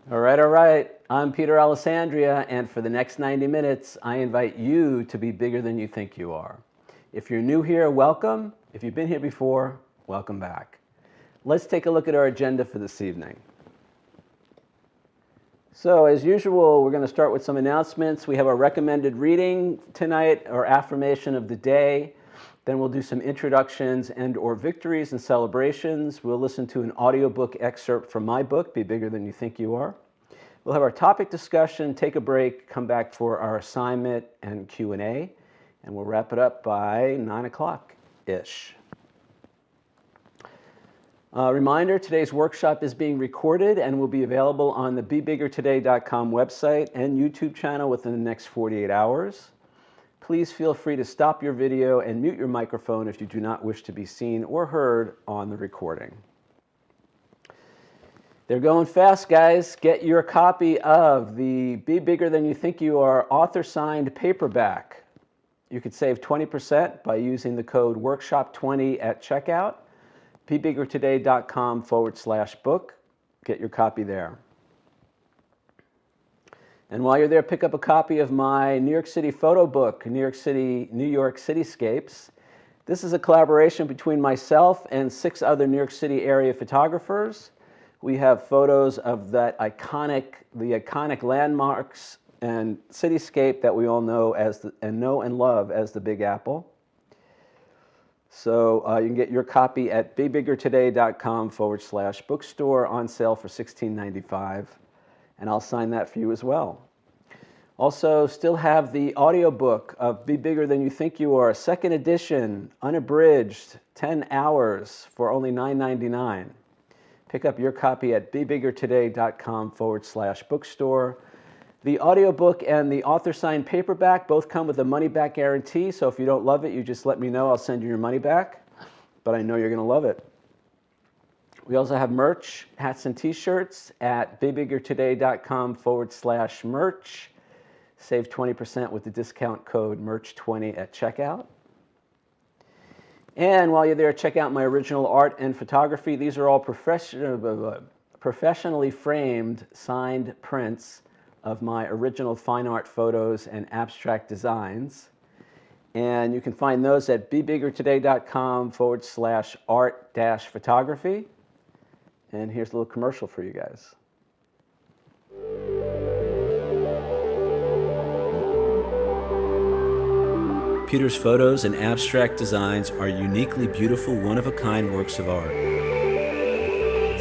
All right. I'm Peter Alessandria, and for the next 90 minutes, I invite you to be bigger than you think you are. If you're new here, welcome. If you've been here before, welcome back. Let's take a look at our agenda for this evening. So, as usual, we're going to start with some announcements. We have our recommended reading tonight, our affirmation of the day. Then we'll do some introductions and/or victories and celebrations. We'll listen to an audiobook excerpt from my book, Be Bigger Than You Think You Are. We'll have our topic discussion, take a break, come back for our assignment and Q&A, and we'll wrap it up by 9 o'clock-ish. Reminder, today's workshop is being recorded and will be available on the BeBiggerToday.com website and YouTube channel within the next 48 hours. Please feel free to stop your video and mute your microphone if you do not wish to be seen or heard on the recording. They're going fast, guys. Get your copy of the Be Bigger Than You Think You Are author-signed paperback. You could save 20% by using the code WORKSHOP20 at checkout, BeBiggerToday.com/book. Get your copy there. And while you're there, pick up a copy of my New York City photo book, New York Cityscapes. This is a collaboration between myself and 6 other New York City area photographers. We have photos of the iconic landmarks and cityscape that we all know and love as the Big Apple. So you can get your copy at BeBiggerToday.com/bookstore on sale for $16.95. And I'll sign that for you as well. Also, still have the audiobook of Be Bigger Than You Think You Are, second edition, unabridged, 10 hours for only $9.99. Pick up your copy at BeBiggerToday.com/bookstore. The audiobook and the author-signed paperback both come with a money-back guarantee, so if you don't love it, you just let me know. I'll send you your money back, but I know you're going to love it. We also have merch, hats and t-shirts at BeBiggerToday.com/merch. Save 20% with the discount code MERCH20 at checkout. And while you're there, check out my original art and photography. These are all professionally framed, signed prints of my original fine art photos and abstract designs. And you can find those at BeBiggerToday.com/art-photography. And here's a little commercial for you guys. Peter's photos and abstract designs are uniquely beautiful, one-of-a-kind works of art.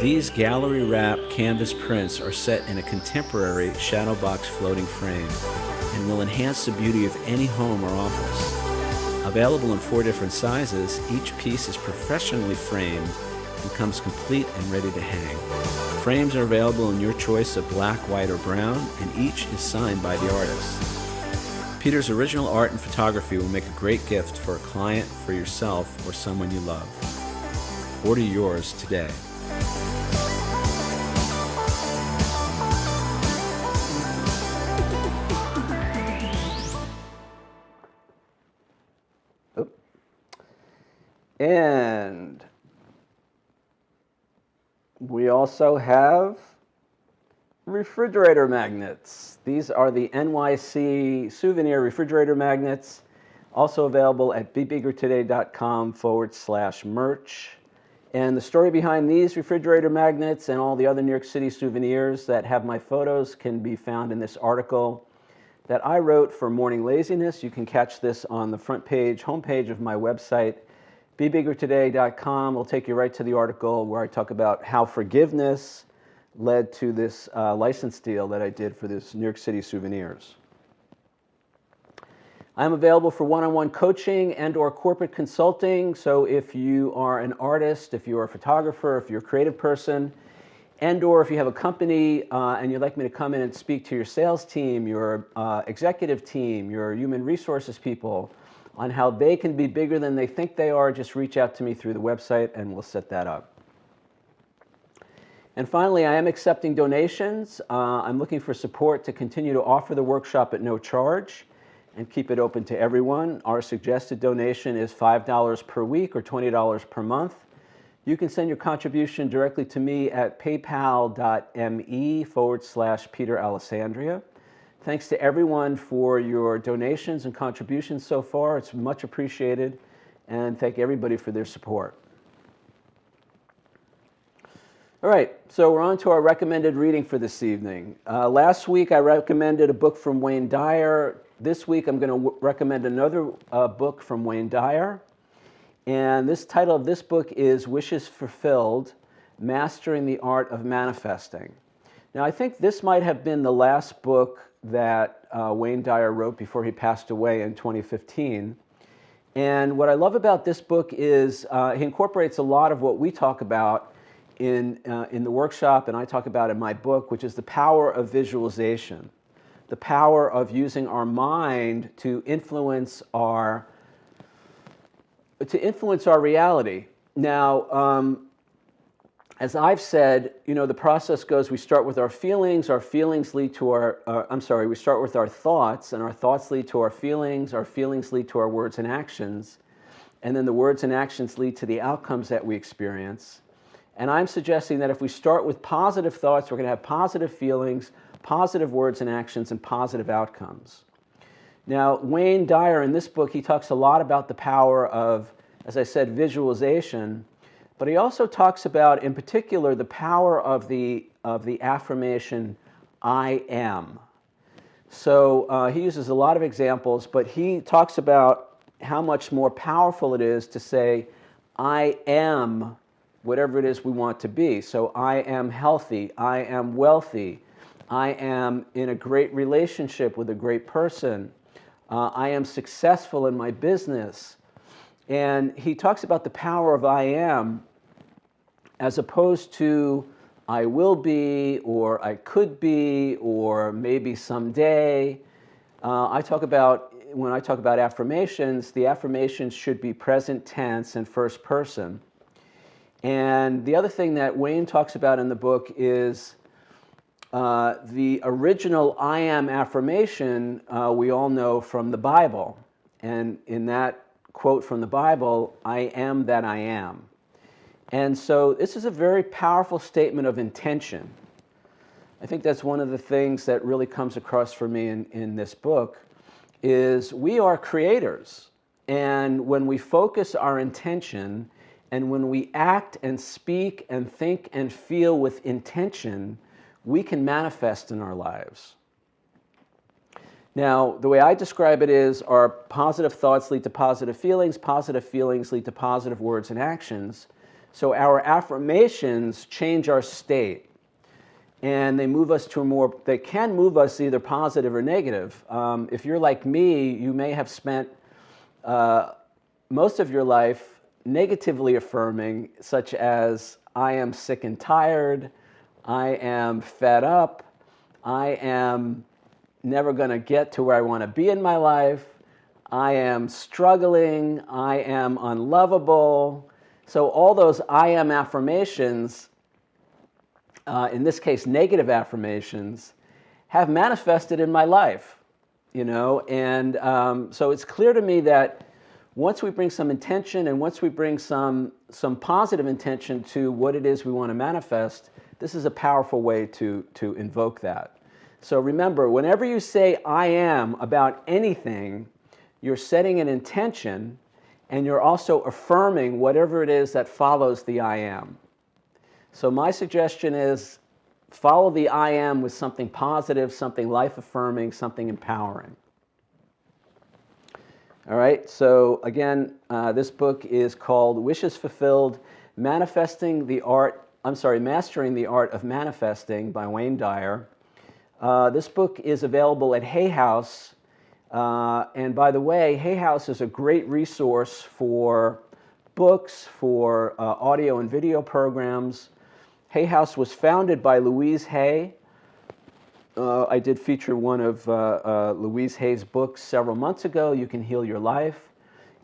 These gallery-wrapped canvas prints are set in a contemporary shadow box floating frame and will enhance the beauty of any home or office. Available in 4 different sizes, each piece is professionally framed and comes complete and ready to hang. Frames are available in your choice of black, white, or brown, and each is signed by the artist. Peter's original art and photography will make a great gift for a client, for yourself, or someone you love. Order yours today. And we also have refrigerator magnets. These are the NYC souvenir refrigerator magnets, also available at BeBiggerToday.com/merch. And the story behind these refrigerator magnets and all the other New York City souvenirs that have my photos can be found in this article that I wrote for Morning Laziness. You can catch this on the front page, homepage of my website, BeBiggerToday.com. Will take you right to the article where I talk about how forgiveness led to this license deal that I did for this New York City souvenirs. I'm available for one-on-one coaching and/or corporate consulting. So if you are an artist, if you're a photographer, if you're a creative person, and/or if you have a company and you'd like me to come in and speak to your sales team, your executive team, your human resources people, on how they can be bigger than they think they are, just reach out to me through the website and we'll set that up. And finally, I am accepting donations. I'm looking for support to continue to offer the workshop at no charge and keep it open to everyone. Our suggested donation is $5 per week or $20 per month. You can send your contribution directly to me at paypal.me/Peter Alessandria. Thanks to everyone for your donations and contributions so far. It's much appreciated. And thank everybody for their support. All right, so we're on to our recommended reading for this evening. Last week I recommended a book from Wayne Dyer. This week I'm going to recommend another book from Wayne Dyer. And this title of this book is Wishes Fulfilled, Mastering the Art of Manifesting. Now I think this might have been the last book that Wayne Dyer wrote before he passed away in 2015. And what I love about this book is he incorporates a lot of what we talk about in the workshop and I talk about in my book, which is the power of visualization, the power of using our mind to influence our reality. Now, as I've said, the process goes, we start with our feelings lead to we start with our thoughts, and our thoughts lead to our feelings lead to our words and actions, and then the words and actions lead to the outcomes that we experience. And I'm suggesting that if we start with positive thoughts, we're going to have positive feelings, positive words and actions, and positive outcomes. Now, Wayne Dyer, in this book, he talks a lot about the power of, as I said, visualization, but he also talks about, in particular, the power of the affirmation, I am. So he uses a lot of examples, but he talks about how much more powerful it is to say, I am whatever it is we want to be. So I am healthy, I am wealthy, I am in a great relationship with a great person, I am successful in my business. And he talks about the power of I am as opposed to I will be, or I could be, or maybe someday. When I talk about affirmations, the affirmations should be present tense and first person. And the other thing that Wayne talks about in the book is the original I am affirmation we all know from the Bible. And in that quote from the Bible, I am that I am. And so this is a very powerful statement of intention. I think that's one of the things that really comes across for me in this book is we are creators. And when we focus our intention and when we act and speak and think and feel with intention, we can manifest in our lives. Now, the way I describe it is our positive thoughts lead to positive feelings lead to positive words and actions. So our affirmations change our state, and they move us to they can move us either positive or negative. If you're like me, you may have spent most of your life negatively affirming, such as, I am sick and tired, I am fed up, I am never going to get to where I want to be in my life, I am struggling, I am unlovable. So all those I am affirmations, in this case negative affirmations, have manifested in my life, and so it's clear to me that once we bring some intention and once we bring some positive intention to what it is we want to manifest, this is a powerful way to invoke that. So remember, whenever you say I am about anything, you're setting an intention and you're also affirming whatever it is that follows the I am. So my suggestion is follow the I am with something positive, something life-affirming, something empowering. All right, so again, this book is called Wishes Fulfilled, Mastering the Art of Manifesting by Wayne Dyer. This book is available at Hay House. And by the way, Hay House is a great resource for books, for audio and video programs. Hay House was founded by Louise Hay. I did feature one of Louise Hay's books several months ago, You Can Heal Your Life.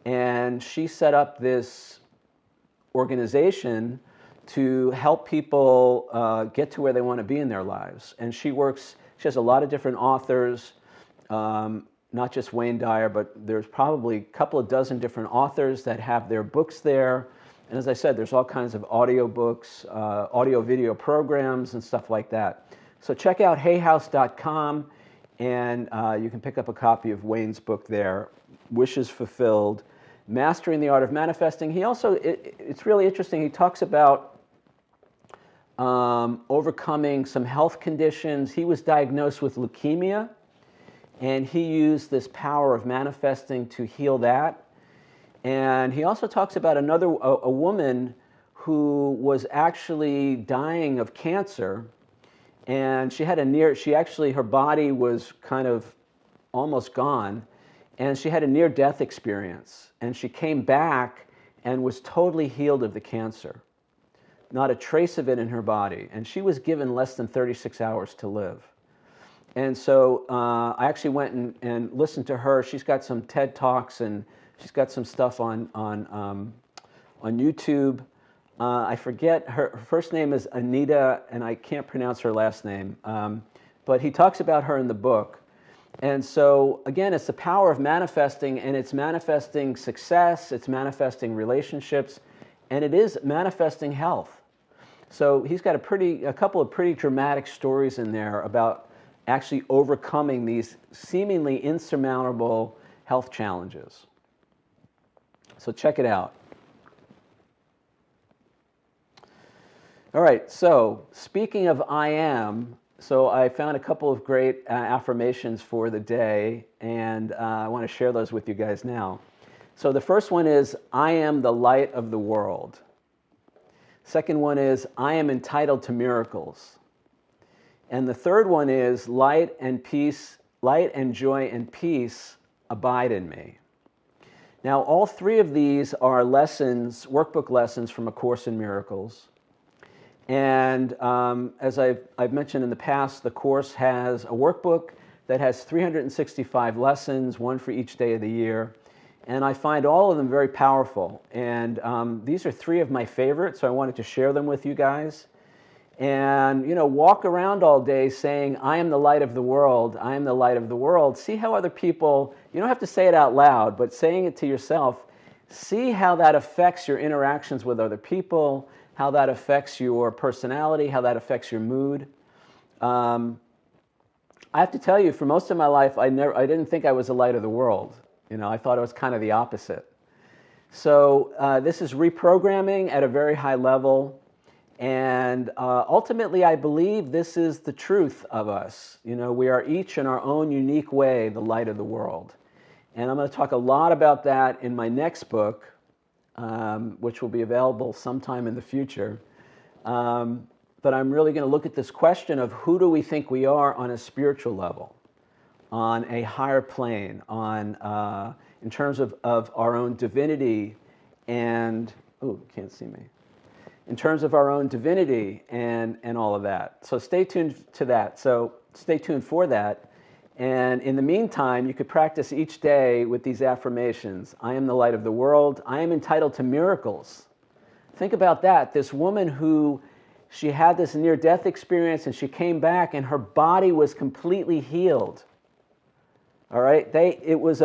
And she set up this organization to help people get to where they want to be in their lives. And she has a lot of different authors, not just Wayne Dyer, but there's probably a couple of dozen different authors that have their books there. And as I said, there's all kinds of audiobooks, audio video programs, and stuff like that. So check out hayhouse.com, and you can pick up a copy of Wayne's book there, Wishes Fulfilled, Mastering the Art of Manifesting. He also, it's really interesting, he talks about overcoming some health conditions. He was diagnosed with leukemia, and he used this power of manifesting to heal that. And he also talks about a woman who was actually dying of cancer, and she had her body was kind of almost gone, and she had a near-death experience, and she came back and was totally healed of the cancer. Not a trace of it in her body, and she was given less than 36 hours to live. And so I actually went and listened to her. She's got some TED Talks, and she's got some stuff on YouTube. I forget, her first name is Anita, and I can't pronounce her last name. But he talks about her in the book. And so, again, it's the power of manifesting, and it's manifesting success, it's manifesting relationships, and it is manifesting health. So he's got a couple of pretty dramatic stories in there about actually overcoming these seemingly insurmountable health challenges. So check it out. All right, so speaking of I am, so I found a couple of great affirmations for the day, and I want to share those with you guys now. So the first one is, I am the light of the world. Second one is, I am entitled to miracles. And the third one is, light and joy and peace abide in me. Now, all three of these are lessons, workbook lessons from A Course in Miracles. And as I've mentioned in the past, the Course has a workbook that has 365 lessons, one for each day of the year. And I find all of them very powerful. And these are three of my favorites, so I wanted to share them with you guys. And, walk around all day saying, I am the light of the world, I am the light of the world. See how other people, you don't have to say it out loud, but saying it to yourself, see how that affects your interactions with other people, how that affects your personality, how that affects your mood. I have to tell you, for most of my life, I didn't think I was the light of the world. I thought it was kind of the opposite. So this is reprogramming at a very high level. And ultimately, I believe this is the truth of us. We are each in our own unique way the light of the world. And I'm going to talk a lot about that in my next book, which will be available sometime in the future. But I'm really going to look at this question of who do we think we are on a spiritual level, on a higher plane, in terms of our own divinity and, oh, can't see me. In terms of our own divinity and all of that. So stay tuned to that. So stay tuned for that. And in the meantime, you could practice each day with these affirmations. I am the light of the world. I am entitled to miracles. Think about that. This woman who, she had this near-death experience and she came back and her body was completely healed. All right? It was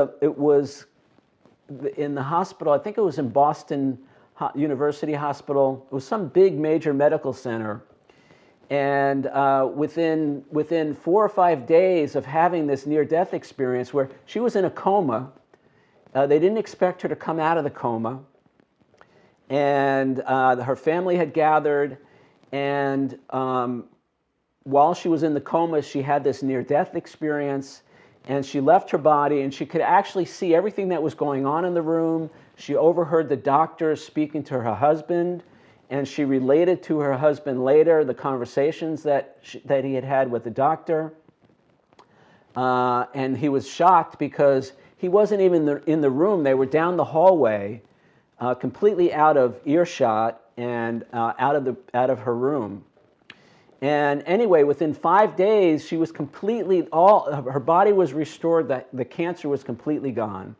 in the hospital, I think it was in Boston University Hospital. It was some big major medical center. And within 4 or 5 days of having this near-death experience where she was in a coma, they didn't expect her to come out of the coma. And her family had gathered. And while she was in the coma, she had this near-death experience. And she left her body, and she could actually see everything that was going on in the room. She overheard the doctor speaking to her husband, and she related to her husband later the conversations that he had had with the doctor. And he was shocked because he wasn't even in the room. They were down the hallway, completely out of earshot and out of her room. And anyway, within 5 days, she was her body was restored, the cancer was completely gone.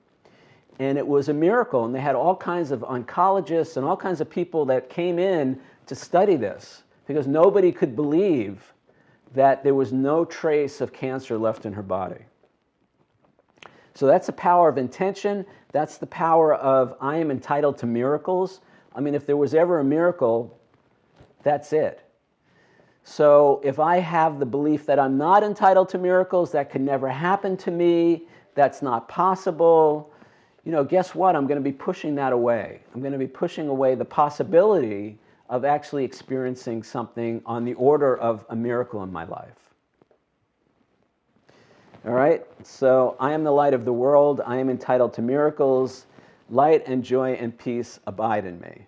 And it was a miracle. And they had all kinds of oncologists and all kinds of people that came in to study this because nobody could believe that there was no trace of cancer left in her body. So that's the power of intention. That's the power of I am entitled to miracles. I mean, if there was ever a miracle, that's it. So if I have the belief that I'm not entitled to miracles, that can never happen to me, that's not possible, guess what? I'm going to be pushing that away. I'm going to be pushing away the possibility of actually experiencing something on the order of a miracle in my life. All right? So I am the light of the world. I am entitled to miracles. Light and joy and peace abide in me.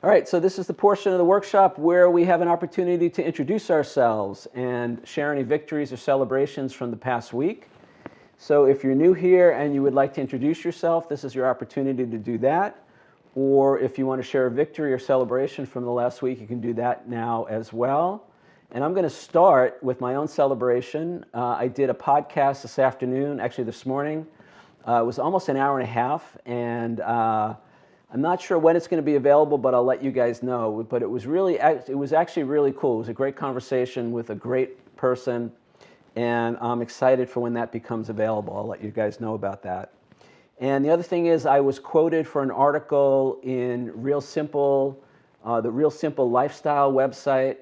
All right, so this is the portion of the workshop where we have an opportunity to introduce ourselves and share any victories or celebrations from the past week. So if you're new here and you would like to introduce yourself, this is your opportunity to do that. Or if you want to share a victory or celebration from the last week, you can do that now as well. And I'm going to start with my own celebration. I did a podcast this afternoon, actually this morning. It was almost an hour and a half, and I'm not sure when it's going to be available, but I'll let you guys know. But it was actually really cool. It was a great conversation with a great person, and I'm excited for when that becomes available. I'll let you guys know about that. And the other thing is, I was quoted for an article in Real Simple, the Real Simple Lifestyle website,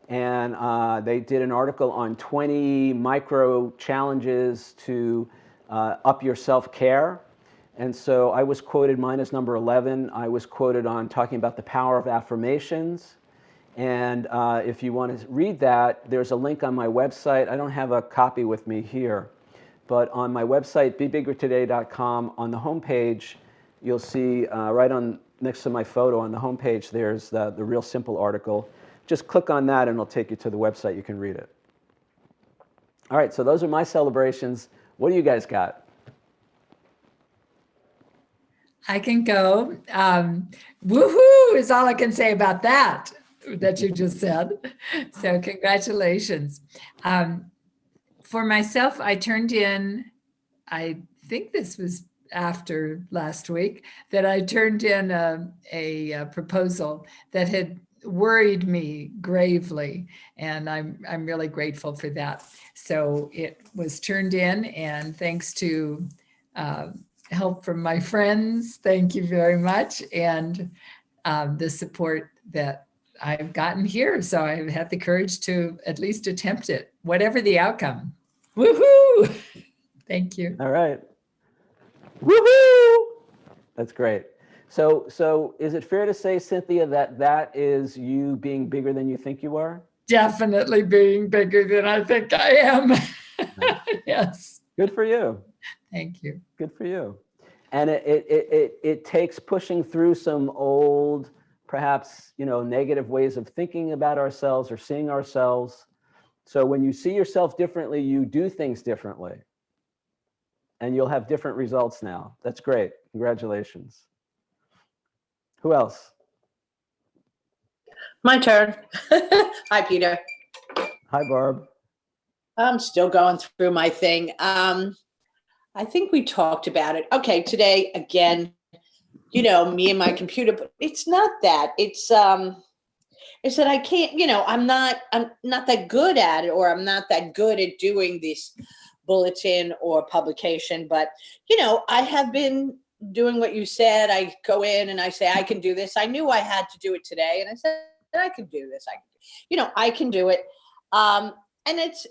and they did an article on 20 micro challenges to up your self-care. And so I was quoted, mine is number 11. I was quoted on talking about the power of affirmations. And if you want to read that, there's a link on my website. I don't have a copy with me here, but on my website, bebiggertoday.com, on the homepage, you'll see right on next to my photo on the homepage, there's the Real Simple article. Just click on that and it'll take you to the website. You can read it. All right, so those are my celebrations. What do you guys got? I can go. Woohoo is all I can say about that you just said. So congratulations. For myself, I turned in, I think this was after last week, that I turned in a proposal that had worried me gravely, and I'm really grateful for that. So it was turned in, and thanks to help from my friends, thank you very much, and the support that I've gotten here. So I've had the courage to at least attempt it, whatever the outcome. Woohoo! Thank you. All right. Woohoo! That's great. So is it fair to say, Cynthia, that is you being bigger than you think you are? Definitely being bigger than I think I am. Yes. Good for you. Thank you. Good for you. And it takes pushing through some old, perhaps, negative ways of thinking about ourselves or seeing ourselves. So when you see yourself differently, you do things differently. And you'll have different results now. That's great. Congratulations. Who else? My turn. Hi, Peter. Hi, Barb. I'm still going through my thing. I think we talked about it. Okay, today, again, me and my computer, but it's not that. It's that I can't, I'm not that good at it, or I'm not that good at doing this bulletin or publication. But, I have been doing what you said. I go in and I say, I can do this. I knew I had to do it today. And I said, I can do this. I can do it. And it's,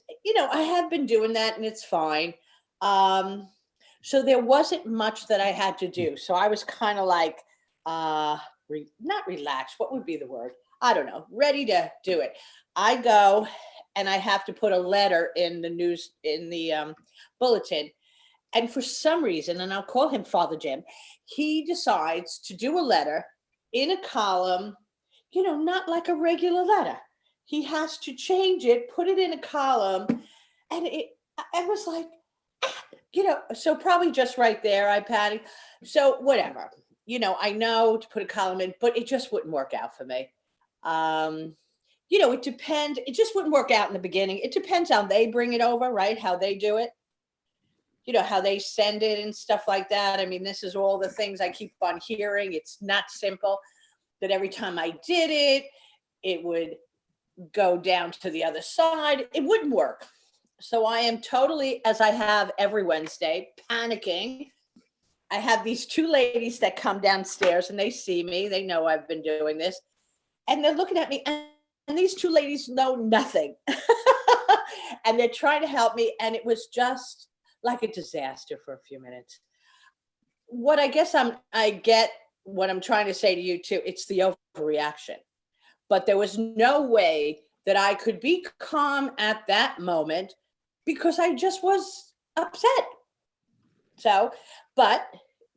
I have been doing that, and it's fine. So there wasn't much that I had to do. So I was kind of like, not relaxed. What would be the word? I don't know. Ready to do it. I go and I have to put a letter in the news, in the bulletin. And for some reason, and I'll call him Father Jim, he decides to do a letter in a column, not like a regular letter. He has to change it, put it in a column. And I was like, so probably just right there, I panicked. So whatever, I know to put a column in, but it just wouldn't work out for me. It depends. It just wouldn't work out in the beginning. It depends how they bring it over, right? How they do it, how they send it and stuff like that. I mean, this is all the things I keep on hearing. It's not simple, that every time I did it, it would go down to the other side. It wouldn't work. So I am totally, as I have every Wednesday, panicking I have these two ladies that come downstairs and they see me. They know I've been doing this. And they're looking at me. And these two ladies know nothing. And they're trying to help me. And it was just like a disaster for a few minutes. What I guess I get what I'm trying to say to you too, it's the overreaction. But there was no way that I could be calm at that moment because I just was upset. So, but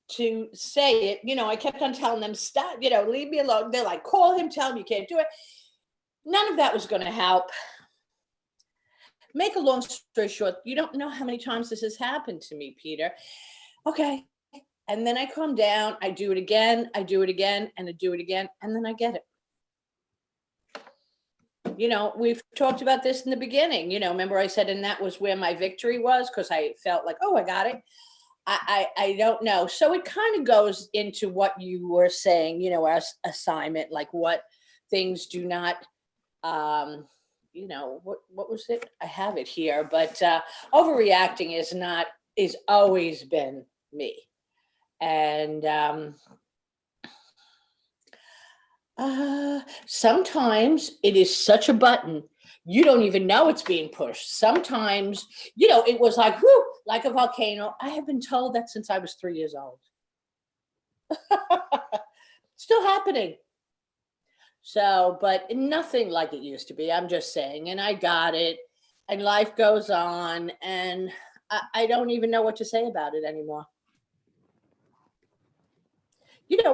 to say it, I kept on telling them, stop, leave me alone. They're like, call him, tell him you can't do it. None of that was going to help. Make a long story short, you don't know how many times this has happened to me, Peter. Okay. And then I calm down, I do it again, and I do it again, and then I get it. We've talked about this in the beginning, remember I said, and that was where my victory was, because I felt like, oh, I got it. I don't know. So it kind of goes into what you were saying, our assignment, like what things do not, what was it? I have it here, but overreacting is always been me. And sometimes it is such a button, you don't even know it's being pushed. Sometimes, it was like, whoo, like a volcano. I have been told that since I was 3 years old. Still happening. So, but nothing like it used to be. I'm just saying, and I got it, and life goes on, and I don't even know what to say about it anymore.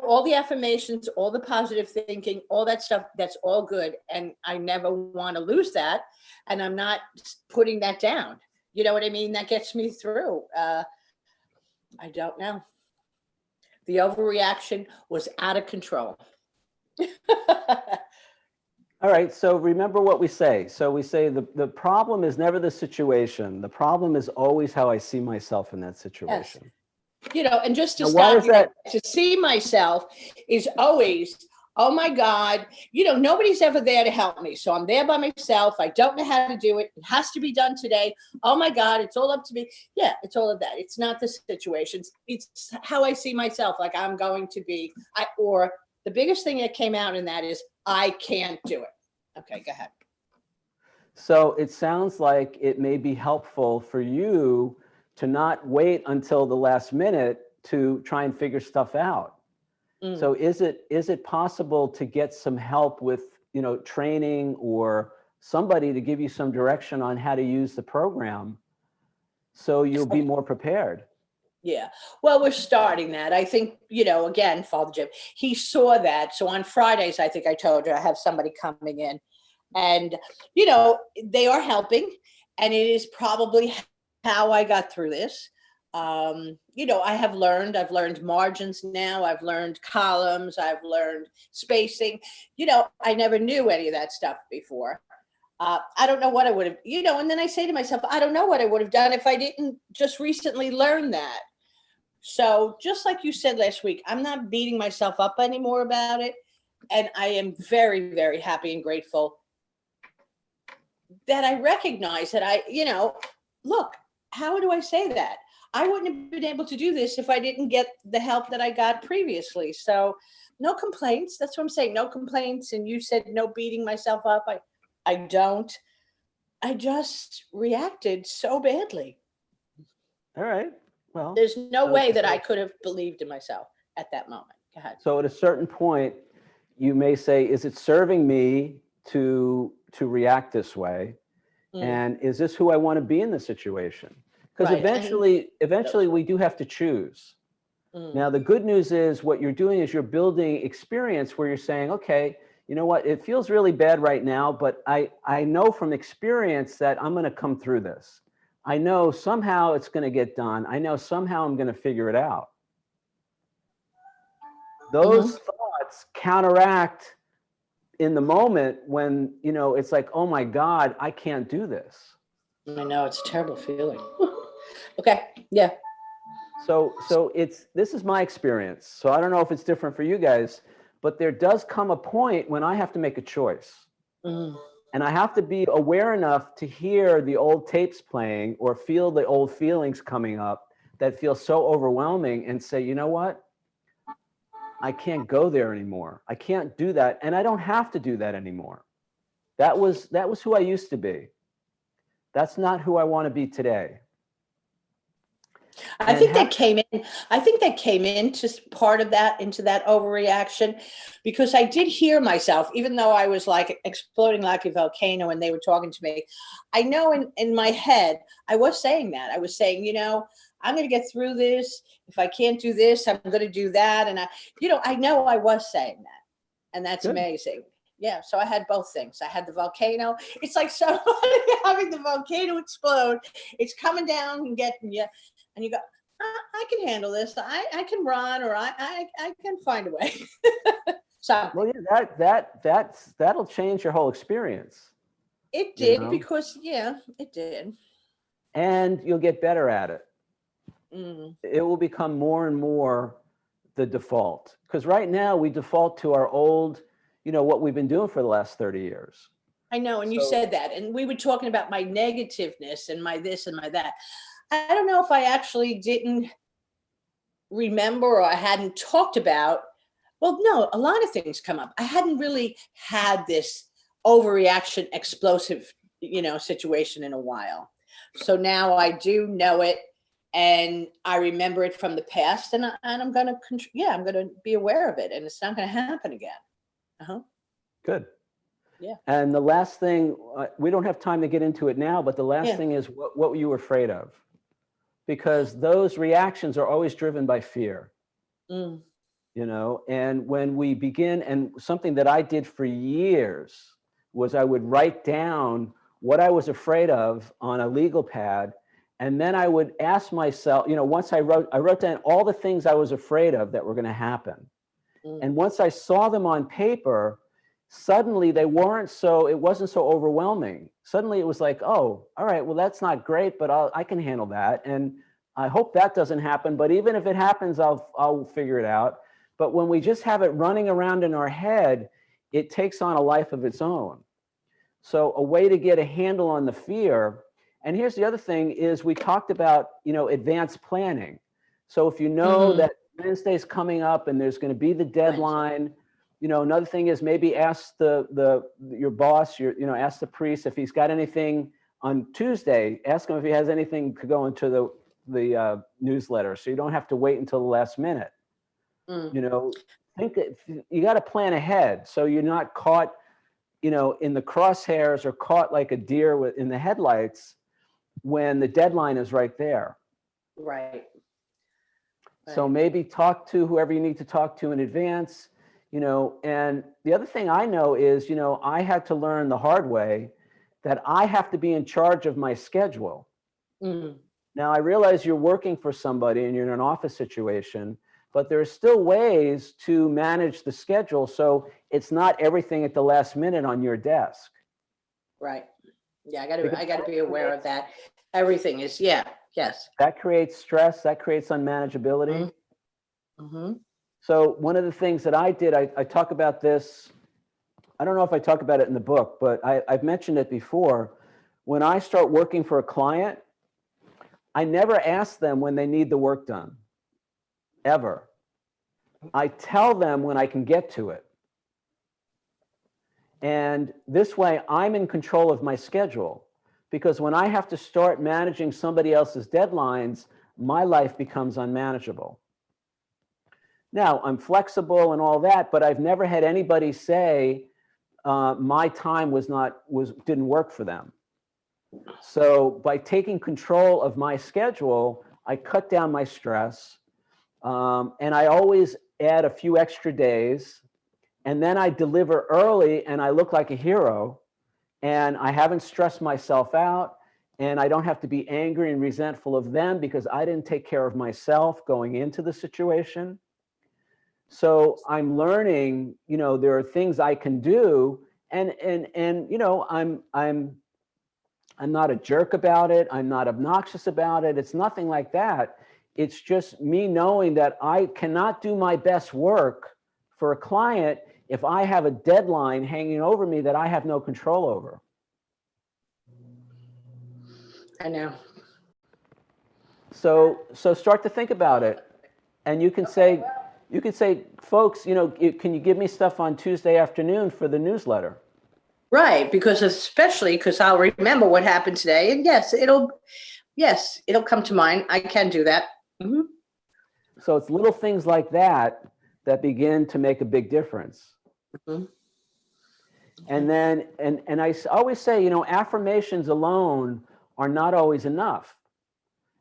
All the affirmations, all the positive thinking, all that stuff, that's all good. And I never want to lose that. And I'm not putting that down. You know what I mean? That gets me through. I don't know. The overreaction was out of control. All right, so remember what we say. So we say the problem is never the situation. The problem is always how I see myself in that situation. Yes. And just to Now, why stop is you, that? to see myself is always, oh my God, nobody's ever there to help me. So I'm there by myself. I don't know how to do it. It has to be done today. Oh my God, it's all up to me. Yeah, it's all of that. It's not the situations. It's how I see myself. Like I'm going to be, or the biggest thing that came out in that is I can't do it. Okay, go ahead. So it sounds like it may be helpful for you to not wait until the last minute to try and figure stuff out. So is it possible to get some help with, training or somebody to give you some direction on how to use the program so you'll be more prepared? Yeah. Well, we're starting that. I think, again, Father Jim, he saw that. So on Fridays, I think I told you, I have somebody coming in and, they are helping, and it is probably how I got through this. I've learned margins now. I've learned columns. I've learned spacing. I never knew any of that stuff before. I don't know what I would have, and then I say to myself, I don't know what I would have done if I didn't just recently learn that. So just like you said last week, I'm not beating myself up anymore about it. And I am very, very happy and grateful that I recognize that look, how do I say that? I wouldn't have been able to do this if I didn't get the help that I got previously. So no complaints. That's what I'm saying. No complaints. And you said no beating myself up. I don't. I just reacted so badly. All right. Well, there's no way that I could have believed in myself at that moment. Go ahead. So at a certain point, you may say, is it serving me to react this way? And is this who I want to be in the situation? Because Right. eventually we do have to choose. Now, the good news is what you're doing is you're building experience where you're saying, okay, you know what, it feels really bad right now, but I know from experience that I'm going to come through this. I know somehow it's going to get done. I know somehow I'm going to figure it out. Those thoughts counteract in the moment when, it's like, oh my God, I can't do this. I know, it's a terrible feeling. Okay. Yeah. So this is my experience. So I don't know if it's different for you guys, but there does come a point when I have to make a choice. And I have to be aware enough to hear the old tapes playing or feel the old feelings coming up that feel so overwhelming and say, you know what? I can't go there anymore. I can't do that. And I don't have to do that anymore. That was who I used to be. That's not who I want to be today. I think that came in. I think that came into part of that, into that overreaction, because I did hear myself, even though I was like exploding like a volcano and they were talking to me. I know in my head, I was saying that. I was saying, you know, I'm going to get through this. If I can't do this, I'm going to do that. And I know I was saying that. And that's Good. Amazing. Yeah. So I had both things. I had the volcano. It's like somebody having the volcano explode. It's coming down and getting you. And you go, I can handle this. I can run, or I can find a way. So well, yeah, that'll change your whole experience. it did, because it did. And you'll get better at it. Mm. It will become more and more the default. Because right now we default to our old, what we've been doing for the last 30 years. I know. And you said that. And we were talking about my negativeness and my this and my that. I don't know if I actually didn't remember, or I hadn't talked about. Well, no, a lot of things come up. I hadn't really had this overreaction, explosive, situation in a while. So now I do know it, and I remember it from the past, and I'm going to be aware of it, and it's not going to happen again. Good. Yeah. And the last thing, we don't have time to get into it now, but the last thing is what were you afraid of? Because those reactions are always driven by fear. Mm. And when we begin, and something that I did for years was I would write down what I was afraid of on a legal pad. And then I would ask myself, once I wrote down all the things I was afraid of that were going to happen. Mm. And once I saw them on paper, suddenly it wasn't so overwhelming. Suddenly it was like, oh, all right, well, that's not great, but I can handle that. And I hope that doesn't happen. But even if it happens, I'll figure it out. But when we just have it running around in our head, it takes on a life of its own. So a way to get a handle on the fear. And here's the other thing is we talked about, advanced planning. So if you know that Wednesday's coming up and there's going to be the deadline, another thing is maybe ask your boss, ask the priest if he's got anything on Tuesday. Ask him if he has anything to go into the newsletter, so you don't have to wait until the last minute. Think that you got to plan ahead, so you're not caught, in the crosshairs, or caught like a deer in the headlights when the deadline is right there. Right. So maybe talk to whoever you need to talk to in advance. And the other thing I know is, I had to learn the hard way that I have to be in charge of my schedule. Mm. Now, I realize you're working for somebody and you're in an office situation, but there are still ways to manage the schedule so it's not everything at the last minute on your desk. Right. Yeah, I got to be aware of that. Everything is, yes. That creates stress, that creates unmanageability. Mm-hmm. So one of the things that I did, I talk about this, I don't know if I talk about it in the book, but I've mentioned it before. When I start working for a client, I never ask them when they need the work done, ever. I tell them when I can get to it. And this way I'm in control of my schedule, because when I have to start managing somebody else's deadlines, my life becomes unmanageable. Now, I'm flexible and all that, but I've never had anybody say my time didn't work for them. So by taking control of my schedule, I cut down my stress, and I always add a few extra days, and then I deliver early and I look like a hero, and I haven't stressed myself out, and I don't have to be angry and resentful of them because I didn't take care of myself going into the situation. So I'm learning, there are things I can do, and I'm not a jerk about it. I'm not obnoxious about it. It's nothing like that. It's just me knowing that I cannot do my best work for a client if I have a deadline hanging over me that I have no control over. I know. So start to think about it, and you can say, folks, can you give me stuff on Tuesday afternoon for the newsletter? Right, especially because I'll remember what happened today, and it'll come to mind. I can do that. Mm-hmm. So it's little things like that begin to make a big difference. Mm-hmm. And then, and I always say, affirmations alone are not always enough.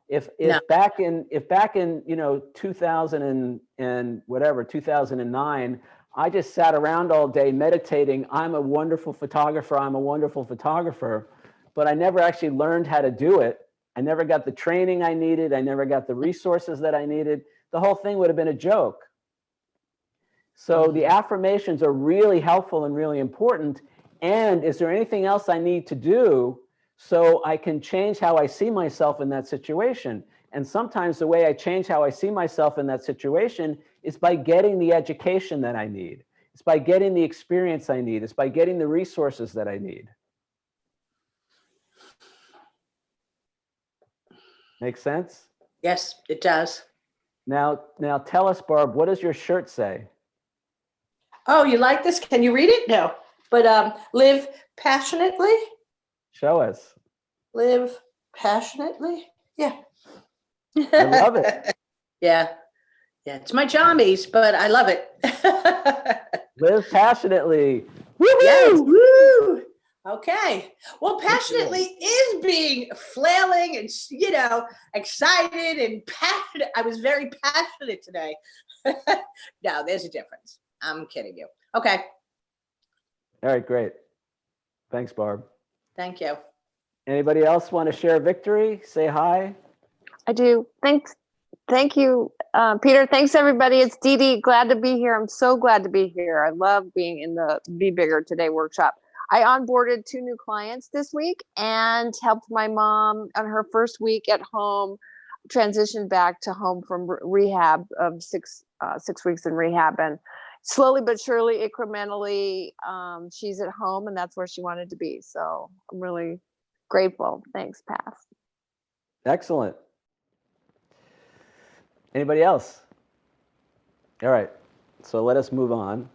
If back in 2000 and whatever 2009, I just sat around all day meditating, I'm a wonderful photographer, but I never actually learned how to do it. I never got the training I needed. I never got the resources that I needed. The whole thing would have been a joke. So the affirmations are really helpful and really important. And is there anything else I need to do so I can change how I see myself in that situation? And sometimes the way I change how I see myself in that situation is by getting the education that I need. It's by getting the experience I need. It's by getting the resources that I need. Make sense? Yes, it does. Now tell us, Barb, what does your shirt say? Oh, you like this? Can you read it? No. But live passionately. Show us. Live passionately. Yeah. I love it. Yeah. It's my jammies, but I love it. Live passionately. Woo-hoo! Yes. Woo! Okay. Well, passionately is being flailing and, excited and passionate. I was very passionate today. No, there's a difference. I'm kidding you. Okay. All right, great. Thanks, Barb. Thank you. Anybody else want to share a victory? Say hi. I do. Thanks. Thank you, Peter. Thanks, everybody. It's Dee Dee. Glad to be here. I'm so glad to be here. I love being in the Be Bigger Today workshop. I onboarded 2 new clients this week and helped my mom on her first week at home transition back to home from rehab of 6 weeks in rehab. And slowly but surely, incrementally, she's at home, and that's where she wanted to be. So I'm really grateful. Thanks, Path. Excellent. Anybody else? All right, so let us move on.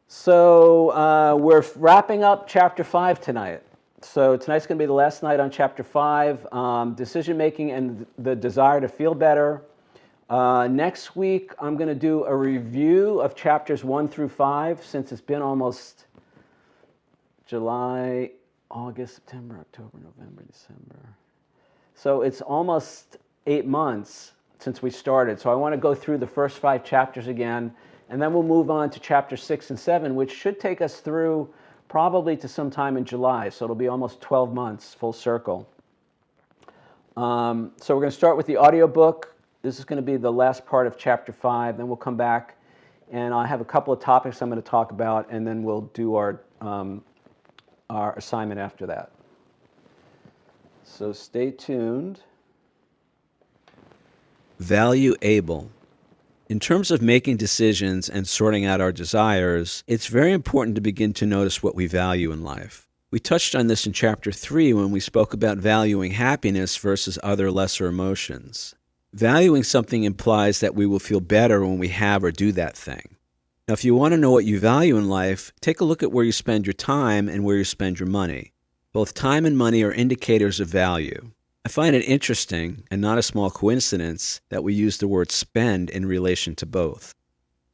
So we're wrapping up chapter 5 tonight. So tonight's going to be the last night on chapter 5, decision making and the desire to feel better. Next week, I'm going to do a review of chapters 1 through 5, since it's been almost July, August, September, October, November, December. So it's almost 8 months since we started. So I want to go through the first 5 chapters again, and then we'll move on to chapter 6 and 7, which should take us through probably to sometime in July. So it'll be almost 12 months, full circle. So we're going to start with the audiobook. This is going to be the last part of chapter 5. Then we'll come back, and I have a couple of topics I'm going to talk about, and then we'll do our assignment after that. So stay tuned. Value able. In terms of making decisions and sorting out our desires, it's very important to begin to notice what we value in life. We touched on this in chapter 3 when we spoke about valuing happiness versus other lesser emotions. Valuing something implies that we will feel better when we have or do that thing. Now, if you want to know what you value in life, take a look at where you spend your time and where you spend your money. Both time and money are indicators of value. I find it interesting, and not a small coincidence, that we use the word spend in relation to both.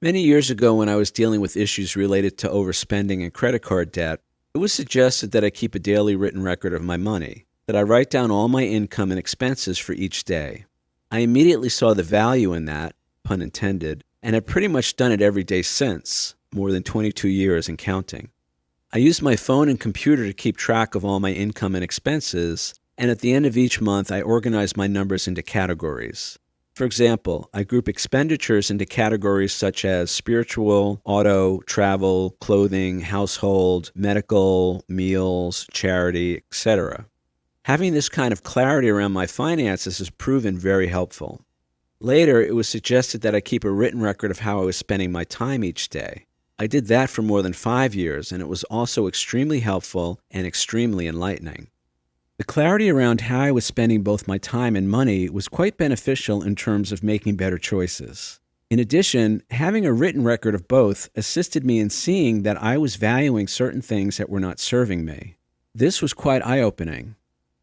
Many years ago, when I was dealing with issues related to overspending and credit card debt, it was suggested that I keep a daily written record of my money, that I write down all my income and expenses for each day. I immediately saw the value in that, pun intended, and have pretty much done it every day since, more than 22 years and counting. I use my phone and computer to keep track of all my income and expenses, and at the end of each month, I organize my numbers into categories. For example, I group expenditures into categories such as spiritual, auto, travel, clothing, household, medical, meals, charity, etc. Having this kind of clarity around my finances has proven very helpful. Later, it was suggested that I keep a written record of how I was spending my time each day. I did that for more than 5 years, and it was also extremely helpful and extremely enlightening. The clarity around how I was spending both my time and money was quite beneficial in terms of making better choices. In addition, having a written record of both assisted me in seeing that I was valuing certain things that were not serving me. This was quite eye-opening.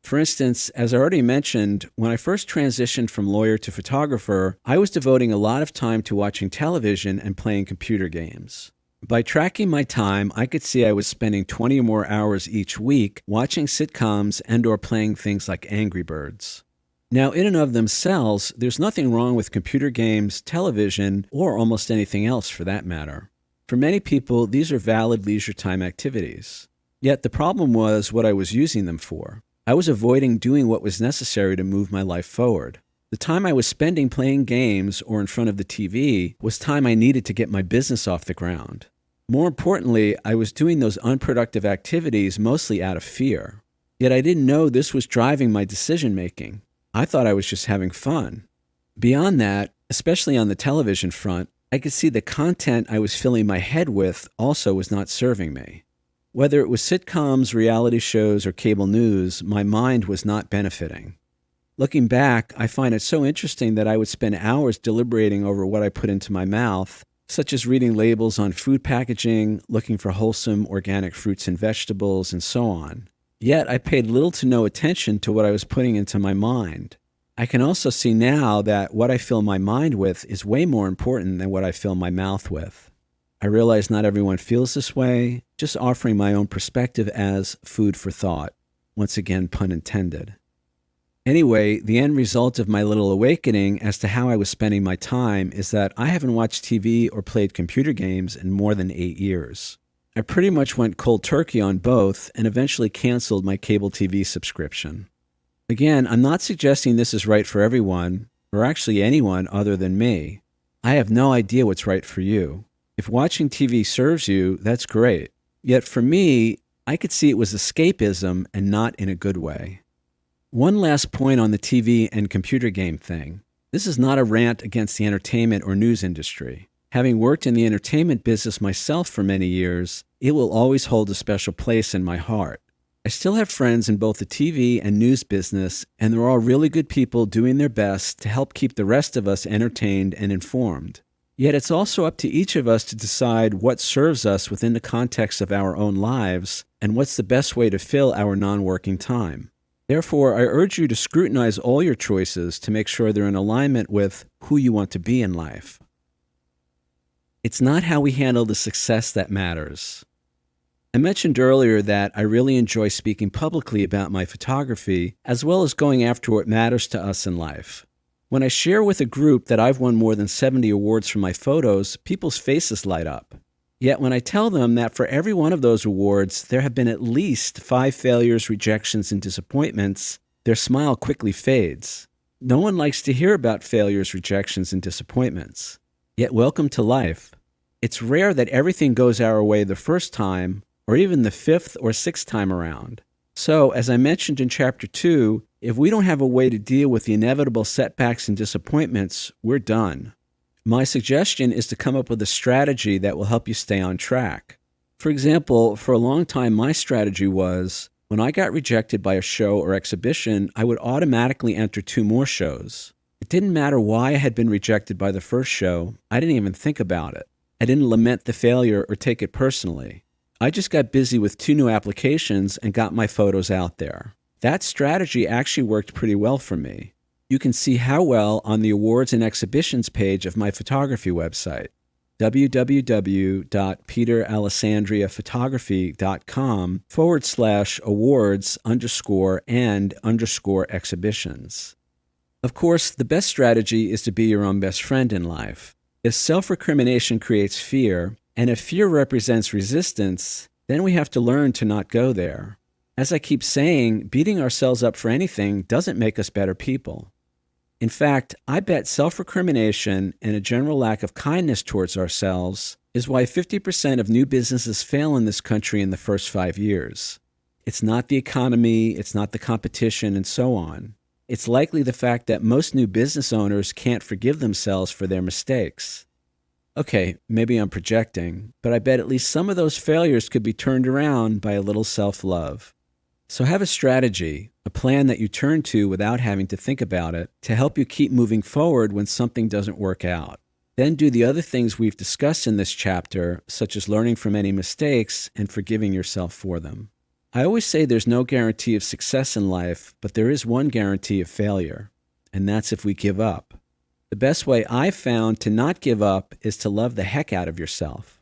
For instance, as I already mentioned, when I first transitioned from lawyer to photographer, I was devoting a lot of time to watching television and playing computer games. By tracking my time, I could see I was spending 20 or more hours each week watching sitcoms and/or playing things like Angry Birds. Now, in and of themselves, there's nothing wrong with computer games, television, or almost anything else for that matter. For many people, these are valid leisure time activities. Yet the problem was what I was using them for. I was avoiding doing what was necessary to move my life forward. The time I was spending playing games or in front of the TV was time I needed to get my business off the ground. More importantly, I was doing those unproductive activities mostly out of fear. Yet I didn't know this was driving my decision-making. I thought I was just having fun. Beyond that, especially on the television front, I could see the content I was filling my head with also was not serving me. Whether it was sitcoms, reality shows, or cable news, my mind was not benefiting. Looking back, I find it so interesting that I would spend hours deliberating over what I put into my mouth, such as reading labels on food packaging, looking for wholesome organic fruits and vegetables, and so on. Yet I paid little to no attention to what I was putting into my mind. I can also see now that what I fill my mind with is way more important than what I fill my mouth with. I realize not everyone feels this way, just offering my own perspective as food for thought. Once again, pun intended. Anyway, the end result of my little awakening as to how I was spending my time is that I haven't watched TV or played computer games in more than 8 years. I pretty much went cold turkey on both and eventually canceled my cable TV subscription. Again, I'm not suggesting this is right for everyone, or actually anyone other than me. I have no idea what's right for you. If watching TV serves you, that's great. Yet for me, I could see it was escapism and not in a good way. One last point on the TV and computer game thing. This is not a rant against the entertainment or news industry. Having worked in the entertainment business myself for many years, it will always hold a special place in my heart. I still have friends in both the TV and news business, and they're all really good people doing their best to help keep the rest of us entertained and informed. Yet it's also up to each of us to decide what serves us within the context of our own lives and what's the best way to fill our non-working time. Therefore, I urge you to scrutinize all your choices to make sure they're in alignment with who you want to be in life. It's not how we handle the success that matters. I mentioned earlier that I really enjoy speaking publicly about my photography, as well as going after what matters to us in life. When I share with a group that I've won more than 70 awards for my photos, people's faces light up. Yet when I tell them that for every one of those awards, there have been at least 5 failures, rejections, and disappointments, their smile quickly fades. No one likes to hear about failures, rejections, and disappointments. Yet welcome to life. It's rare that everything goes our way the first time, or even the 5th or 6th time around. So, as I mentioned in Chapter 2, if we don't have a way to deal with the inevitable setbacks and disappointments, we're done. My suggestion is to come up with a strategy that will help you stay on track. For example, for a long time, my strategy was, when I got rejected by a show or exhibition, I would automatically enter 2 more shows. It didn't matter why I had been rejected by the first show. I didn't even think about it. I didn't lament the failure or take it personally. I just got busy with 2 new applications and got my photos out there. That strategy actually worked pretty well for me. You can see how well on the awards and exhibitions page of my photography website, www.peteralessandria.com/awards_and_exhibitions. Of course, the best strategy is to be your own best friend in life. If self-recrimination creates fear, and if fear represents resistance, then we have to learn to not go there. As I keep saying, beating ourselves up for anything doesn't make us better people. In fact, I bet self-recrimination and a general lack of kindness towards ourselves is why 50% of new businesses fail in this country in the first 5 years. It's not the economy, it's not the competition, and so on. It's likely the fact that most new business owners can't forgive themselves for their mistakes. Okay, maybe I'm projecting, but I bet at least some of those failures could be turned around by a little self-love. So have a strategy, a plan that you turn to without having to think about it to help you keep moving forward when something doesn't work out. Then do the other things we've discussed in this chapter, such as learning from any mistakes and forgiving yourself for them. I always say there's no guarantee of success in life, but there is one guarantee of failure, and that's if we give up. The best way I've found to not give up is to love the heck out of yourself.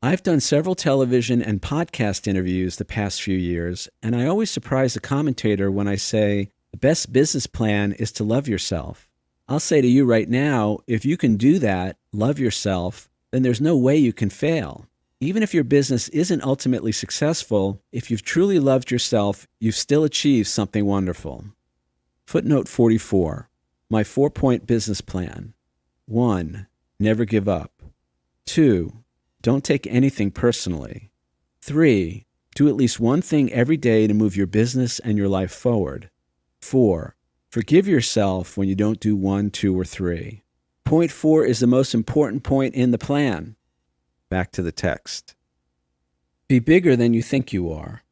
I've done several television and podcast interviews the past few years, and I always surprise the commentator when I say, the best business plan is to love yourself. I'll say to you right now, if you can do that, love yourself, then there's no way you can fail. Even if your business isn't ultimately successful, if you've truly loved yourself, you've still achieved something wonderful. Footnote 44, my 4-point business plan. 1, never give up. 2, don't take anything personally. 3, do at least one thing every day to move your business and your life forward. 4, forgive yourself when you don't do 1, 2, or 3. Point 4 is the most important point in the plan. Back to the text. Be bigger than you think you are.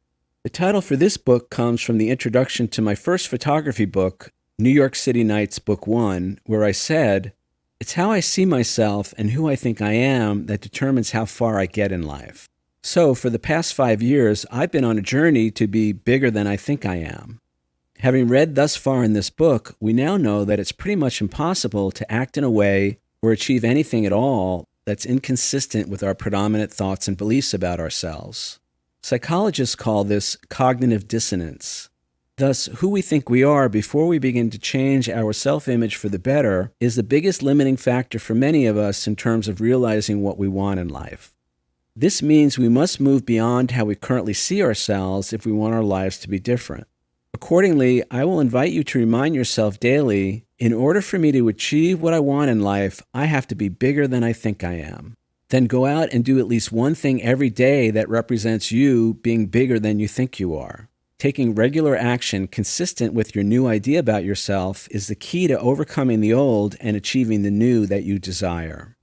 The title for this book comes from the introduction to my first photography book, New York City Nights, Book 1, where I said, it's how I see myself and who I think I am that determines how far I get in life. So for the past 5 years, I've been on a journey to be bigger than I think I am. Having read thus far in this book, we now know that it's pretty much impossible to act in a way or achieve anything at all that's inconsistent with our predominant thoughts and beliefs about ourselves. Psychologists call this cognitive dissonance. Thus, who we think we are before we begin to change our self-image for the better is the biggest limiting factor for many of us in terms of realizing what we want in life. This means we must move beyond how we currently see ourselves if we want our lives to be different. Accordingly, I will invite you to remind yourself daily, in order for me to achieve what I want in life, I have to be bigger than I think I am. Then go out and do at least one thing every day that represents you being bigger than you think you are. Taking regular action consistent with your new idea about yourself is the key to overcoming the old and achieving the new that you desire.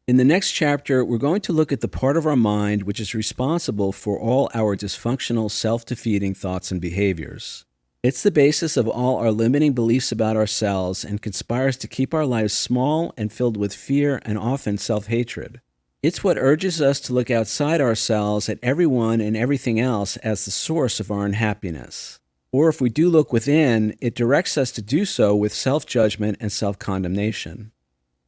In the next chapter, we're going to look at the part of our mind which is responsible for all our dysfunctional, self-defeating thoughts and behaviors. It's the basis of all our limiting beliefs about ourselves and conspires to keep our lives small and filled with fear and often self-hatred. It's what urges us to look outside ourselves at everyone and everything else as the source of our unhappiness. Or if we do look within, it directs us to do so with self-judgment and self-condemnation.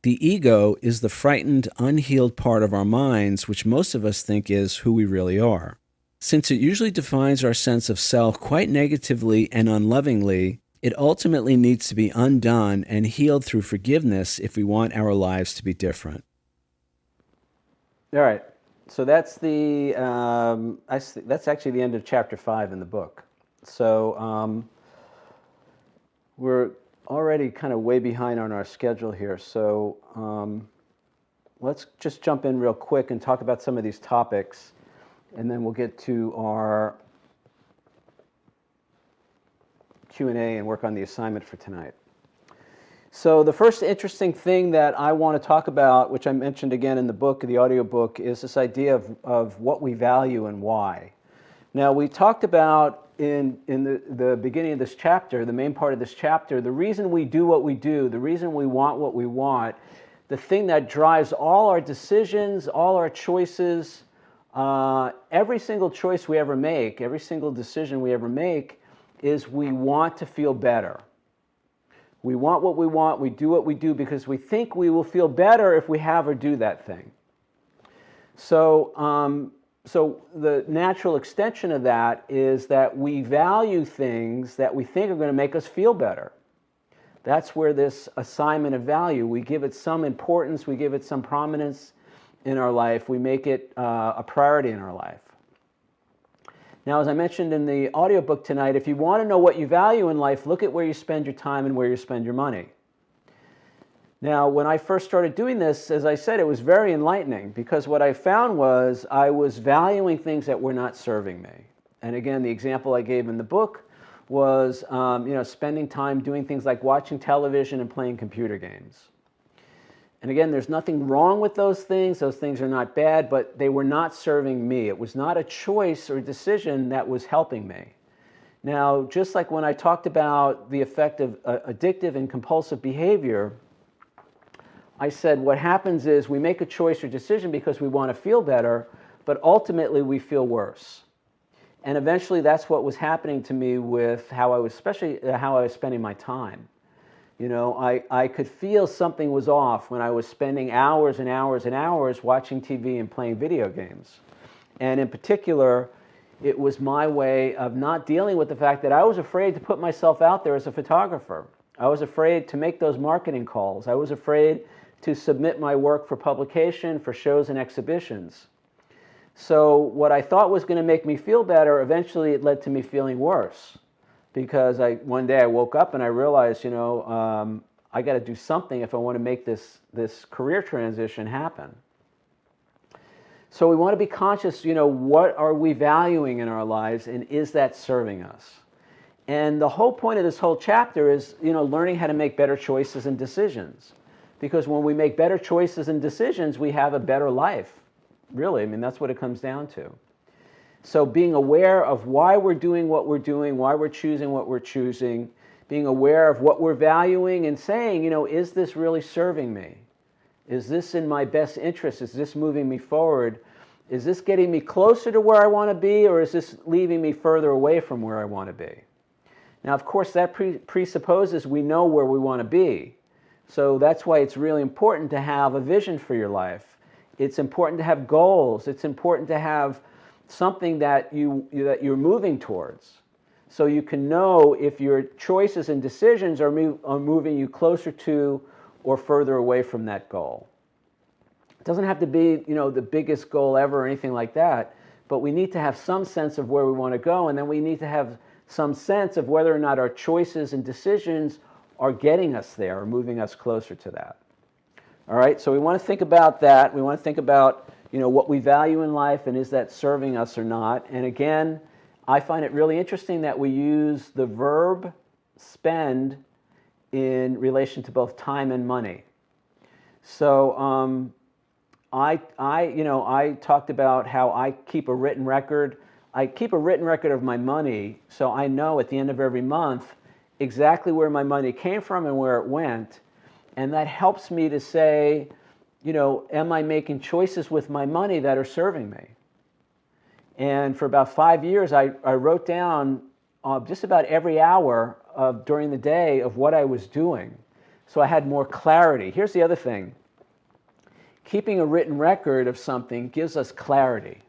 The ego is the frightened, unhealed part of our minds, which most of us think is who we really are. Since it usually defines our sense of self quite negatively and unlovingly, it ultimately needs to be undone and healed through forgiveness if we want our lives to be different. All right, so that's that's actually the end of chapter 5 in the book. So we're already kind of way behind on our schedule here, so let's just jump in real quick and talk about some of these topics, and then we'll get to our Q&A and work on the assignment for tonight. So the first interesting thing that I want to talk about, which I mentioned again in the book, the audiobook, is this idea of what we value and why. Now, we talked about in the beginning of this chapter, the main part of this chapter, the reason we do what we do, the reason we want what we want, the thing that drives all our decisions, all our choices, every single choice we ever make, every single decision we ever make, is we want to feel better. We want what we want, we do what we do because we think we will feel better if we have or do that thing. So, so the natural extension of that is that we value things that we think are going to make us feel better. That's where this assignment of value, we give it some importance, we give it some prominence in our life, we make it a priority in our life. Now, as I mentioned in the audiobook tonight, if you want to know what you value in life, look at where you spend your time and where you spend your money. Now, when I first started doing this, as I said, it was very enlightening because what I found was I was valuing things that were not serving me. And again, the example I gave in the book was spending time doing things like watching television and playing computer games. And again, there's nothing wrong with those things. Those things are not bad, but they were not serving me. It was not a choice or decision that was helping me. Now, just like when I talked about the effect of addictive and compulsive behavior, I said what happens is we make a choice or decision because we want to feel better, but ultimately we feel worse. And eventually that's what was happening to me with how I was, especially how I was spending my time. You know, I could feel something was off when I was spending hours and hours and hours watching TV and playing video games. And in particular, it was my way of not dealing with the fact that I was afraid to put myself out there as a photographer. I was afraid to make those marketing calls. I was afraid to submit my work for publication, for shows and exhibitions. So what I thought was going to make me feel better, eventually it led to me feeling worse. Because one day I woke up and I realized, I got to do something if I want to make this career transition happen. So we want to be conscious, what are we valuing in our lives, and is that serving us? And the whole point of this whole chapter is, learning how to make better choices and decisions. Because when we make better choices and decisions, we have a better life. Really, that's what it comes down to. So being aware of why we're doing what we're doing, why we're choosing what we're choosing, being aware of what we're valuing and saying, is this really serving me? Is this in my best interest? Is this moving me forward? Is this getting me closer to where I want to be, or is this leaving me further away from where I want to be? Now, of course, that presupposes we know where we want to be. So that's why it's really important to have a vision for your life. It's important to have goals. It's important to have something that you're moving towards, so you can know if your choices and decisions are moving you closer to or further away from that goal. It doesn't have to be, the biggest goal ever or anything like that, but we need to have some sense of where we want to go, and then we need to have some sense of whether or not our choices and decisions are getting us there or moving us closer to that. All right, so we want to think about that. We want to think about, what we value in life, and is that serving us or not. And again, I find it really interesting that we use the verb spend in relation to both time and money. So I talked about how I keep a written record. I keep a written record of my money, so I know at the end of every month exactly where my money came from and where it went. And that helps me to say, am I making choices with my money that are serving me? And for about 5 years, I wrote down just about every hour during the day of what I was doing. So I had more clarity. Here's the other thing. Keeping a written record of something gives us clarity.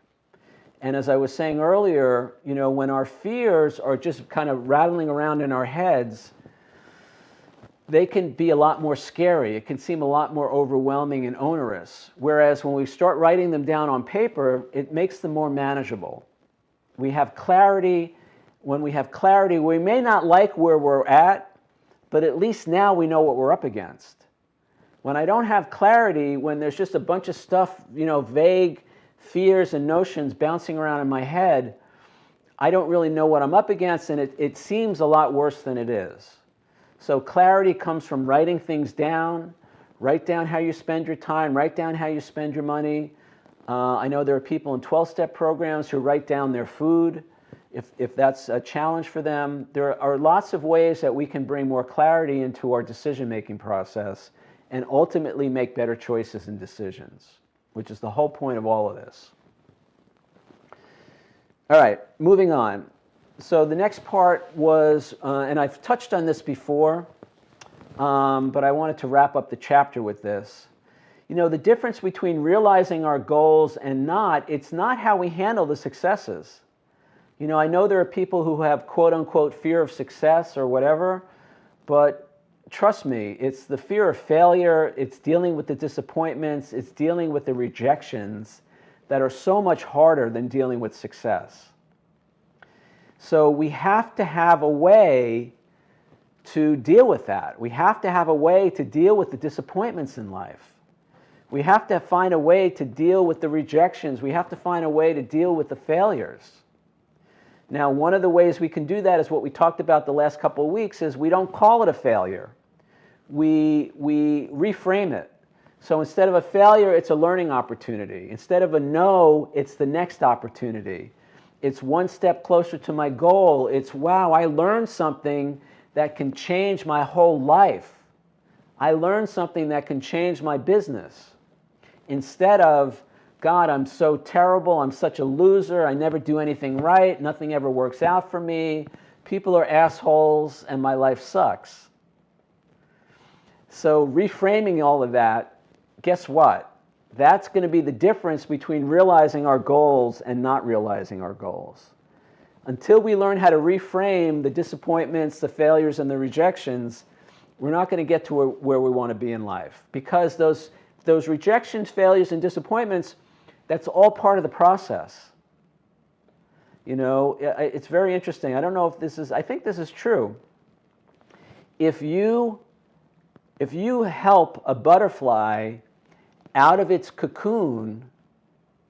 And as I was saying earlier, when our fears are just kind of rattling around in our heads, they can be a lot more scary. It can seem a lot more overwhelming and onerous. Whereas when we start writing them down on paper, it makes them more manageable. We have clarity. When we have clarity, we may not like where we're at, but at least now we know what we're up against. When I don't have clarity, when there's just a bunch of stuff, vague fears and notions bouncing around in my head, I don't really know what I'm up against, and it seems a lot worse than it is. So clarity comes from writing things down. Write down how you spend your time. Write down how you spend your money. I know there are people in 12-step programs who write down their food, if that's a challenge for them. There are lots of ways that we can bring more clarity into our decision-making process and ultimately make better choices and decisions, which is the whole point of all of this. All right, moving on. So the next part was, and I've touched on this before, but I wanted to wrap up the chapter with this. The difference between realizing our goals and not, it's not how we handle the successes. I know there are people who have quote-unquote fear of success or whatever, but trust me, it's the fear of failure, it's dealing with the disappointments, it's dealing with the rejections that are so much harder than dealing with success. So we have to have a way to deal with that. We have to have a way to deal with the disappointments in life. We have to find a way to deal with the rejections. We have to find a way to deal with the failures. Now, one of the ways we can do that is what we talked about the last couple of weeks, is we don't call it a failure. We reframe it. So instead of a failure, it's a learning opportunity. Instead of a no, it's the next opportunity. It's one step closer to my goal. It's, wow, I learned something that can change my whole life. I learned something that can change my business. Instead of, God, I'm so terrible, I'm such a loser, I never do anything right, nothing ever works out for me, people are assholes, and my life sucks. So reframing all of that, guess what? That's going to be the difference between realizing our goals and not realizing our goals. Until we learn how to reframe the disappointments, the failures, and the rejections, we're not going to get to where we want to be in life. Because those rejections, failures, and disappointments, that's all part of the process. You know, it's very interesting. I don't know if this is, I think this is true. If you help a butterfly out of its cocoon,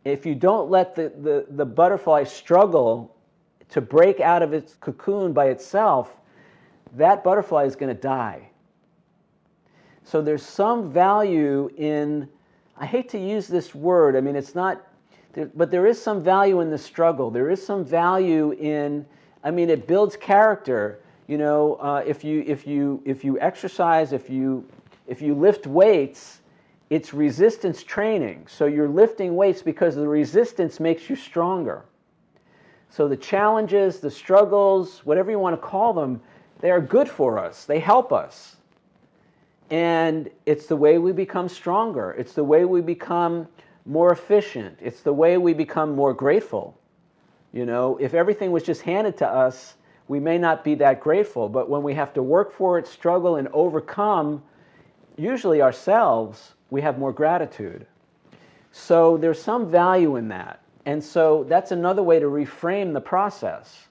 if you don't let the butterfly struggle to break out of its cocoon by itself, that butterfly is going to die. So there's some value in, I hate to use this word, I mean, it's not, but there is some value in the struggle. There is some value in, I mean, it builds character. You know, if you exercise, if you lift weights, it's resistance training. So you're lifting weights because the resistance makes you stronger. So the challenges, the struggles, whatever you want to call them, they are good for us. They help us. And it's the way we become stronger. It's the way we become more efficient. It's the way we become more grateful. You know, if everything was just handed to us, we may not be that grateful. But when we have to work for it, struggle, and overcome, usually ourselves, we have more gratitude. So there's some value in that. And so that's another way to reframe the process.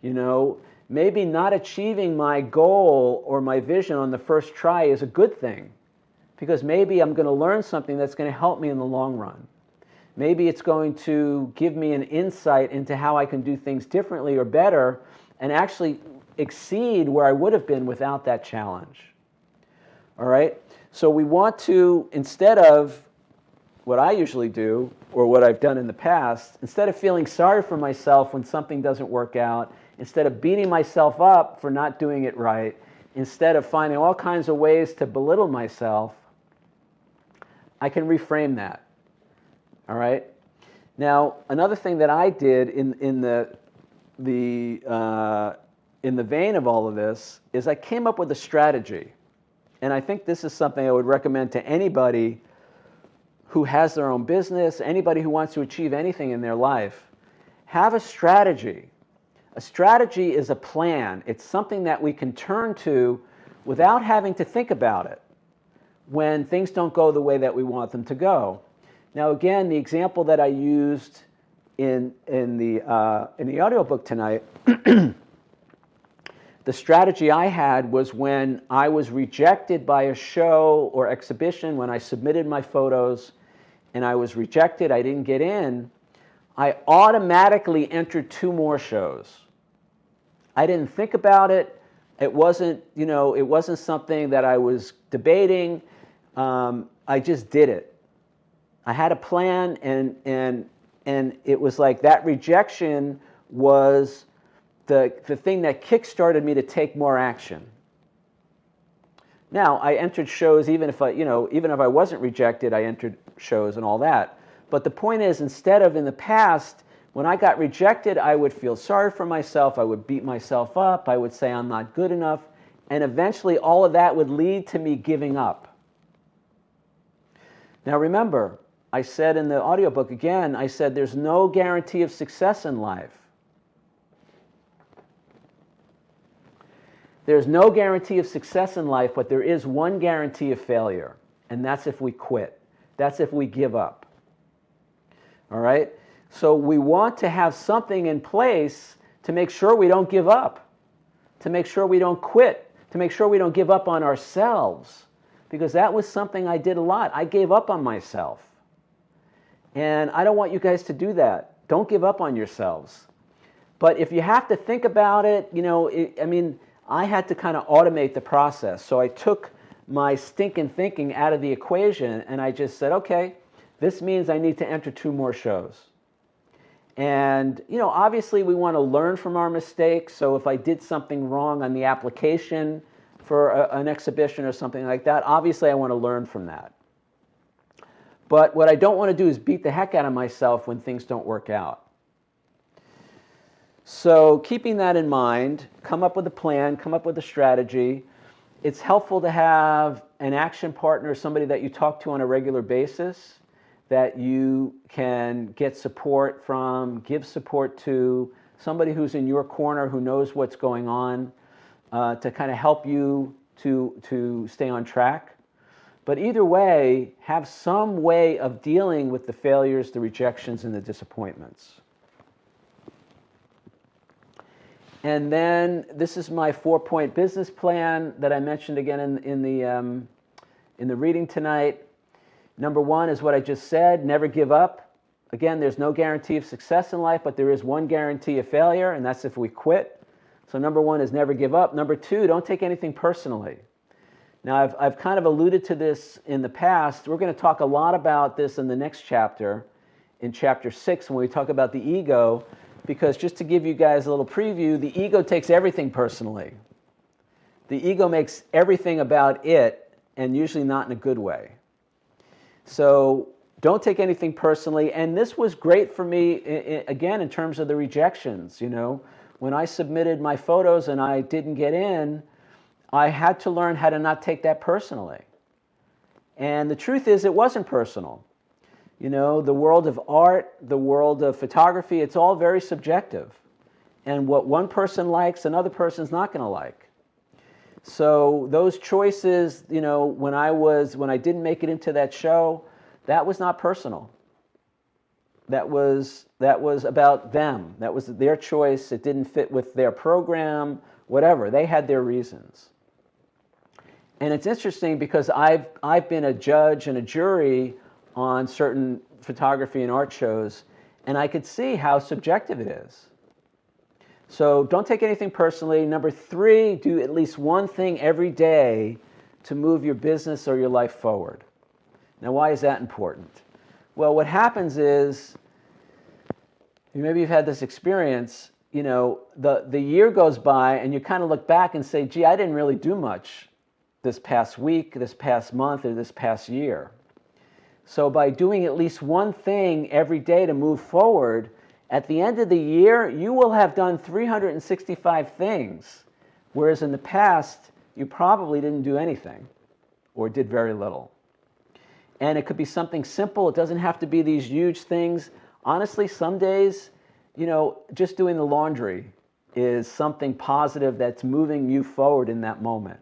You know, maybe not achieving my goal or my vision on the first try is a good thing, because maybe I'm going to learn something that's going to help me in the long run. Maybe it's going to give me an insight into how I can do things differently or better and actually exceed where I would have been without that challenge. All right? So we want to, instead of what I usually do, or what I've done in the past, instead of feeling sorry for myself when something doesn't work out, instead of beating myself up for not doing it right, instead of finding all kinds of ways to belittle myself, I can reframe that. All right? Now, another thing that I did in the vein of all of this is I came up with a strategy. And I think this is something I would recommend to anybody who has their own business, anybody who wants to achieve anything in their life. Have a strategy. A strategy is a plan. It's something that we can turn to without having to think about it when things don't go the way that we want them to go. Now, again, the example that I used in the audiobook tonight, the strategy I had was when I was rejected by a show or exhibition, when I submitted my photos and I was rejected, I didn't get in, I automatically entered 2 more shows. I didn't think about it. It wasn't, you know, it wasn't something that I was debating. I just did it. I had a plan, and it was like that rejection was the thing that kick-started me to take more action. Now, I entered shows even if I wasn't rejected, I entered shows and all that. But the point is, instead of in the past, when I got rejected, I would feel sorry for myself, I would beat myself up, I would say I'm not good enough, and eventually all of that would lead to me giving up. Now remember, I said in the audiobook again, I said there's no guarantee of success in life. There's no guarantee of success in life, but there is one guarantee of failure, and that's if we quit. That's if we give up. All right? So we want to have something in place to make sure we don't give up, to make sure we don't quit, to make sure we don't give up on ourselves, because that was something I did a lot. I gave up on myself. And I don't want you guys to do that. Don't give up on yourselves. But if you have to think about it, I had to kind of automate the process. So I took my stinking thinking out of the equation and I just said, okay, this means I need to enter 2 more shows. And, obviously we want to learn from our mistakes. So if I did something wrong on the application for an exhibition or something like that, obviously I want to learn from that. But what I don't want to do is beat the heck out of myself when things don't work out. So keeping that in mind, come up with a plan, come up with a strategy. It's helpful to have an action partner, somebody that you talk to on a regular basis, that you can get support from, give support to, somebody who's in your corner who knows what's going on, to kind of help you to stay on track. But either way, have some way of dealing with the failures, the rejections, and the disappointments. And then this is my 4-point business plan that I mentioned again in the reading tonight. Number 1 is what I just said, never give up. Again, there's no guarantee of success in life, but there is one guarantee of failure, and that's if we quit. So number 1 is never give up. Number 2, don't take anything personally. Now, I've kind of alluded to this in the past. We're going to talk a lot about this in the next chapter, in chapter 6, when we talk about the ego, because just to give you guys a little preview, the ego takes everything personally. The ego makes everything about it, and usually not in a good way. So don't take anything personally. And this was great for me, again, in terms of the rejections. When I submitted my photos and I didn't get in, I had to learn how to not take that personally. And the truth is, it wasn't personal. The world of art, the world of photography, it's all very subjective. And what one person likes, another person's not going to like. So those choices, when I didn't make it into that show, that was not personal. That was about them. That was their choice. It didn't fit with their program, whatever. They had their reasons. And it's interesting because I've been a judge and a jury on certain photography and art shows, and I could see how subjective it is. So don't take anything personally. Number 3, do at least one thing every day to move your business or your life forward. Now, why is that important? Well, what happens is, maybe you've had this experience, the year goes by and you kind of look back and say, gee, I didn't really do much this past week, this past month, or this past year. So by doing at least one thing every day to move forward, at the end of the year, you will have done 365 things, whereas in the past, you probably didn't do anything or did very little. And it could be something simple. It doesn't have to be these huge things. Honestly, some days, just doing the laundry is something positive that's moving you forward in that moment.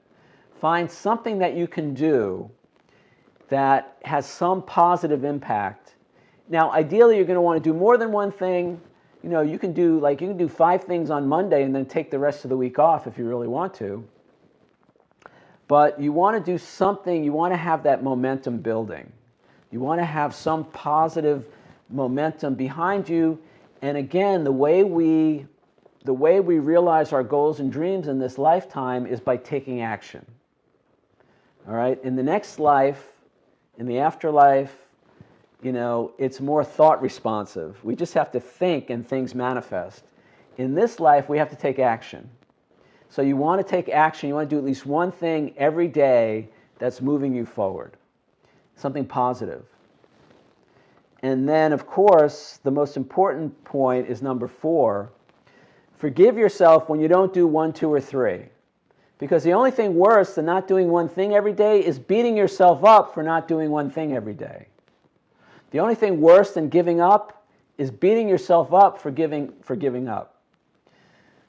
Find something that you can do that has some positive impact. Now, ideally, you're going to want to do more than one thing. You can do 5 things on Monday and then take the rest of the week off if you really want to. But you want to do something, you want to have that momentum building. You want to have some positive momentum behind you. And again, the way we realize our goals and dreams in this lifetime is by taking action. All right? In the next life, in the afterlife, it's more thought responsive. We just have to think and things manifest. In this life, we have to take action. So you want to take action. You want to do at least one thing every day that's moving you forward. Something positive. And then, of course, the most important point is number 4. Forgive yourself when you don't do 1, 2, or 3. Because the only thing worse than not doing one thing every day is beating yourself up for not doing one thing every day. The only thing worse than giving up is beating yourself up for giving up.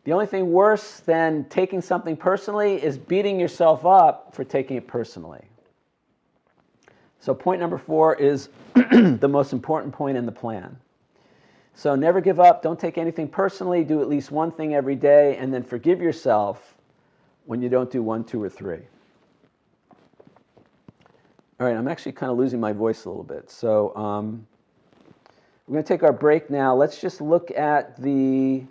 The only thing worse than taking something personally is beating yourself up for taking it personally. So point number 4 is the most important point in the plan. So never give up, don't take anything personally, do at least one thing every day, and then forgive yourself when you don't do 1, 2, or 3. All right, I'm actually kind of losing my voice a little bit. So we're going to take our break now. Let's just look at the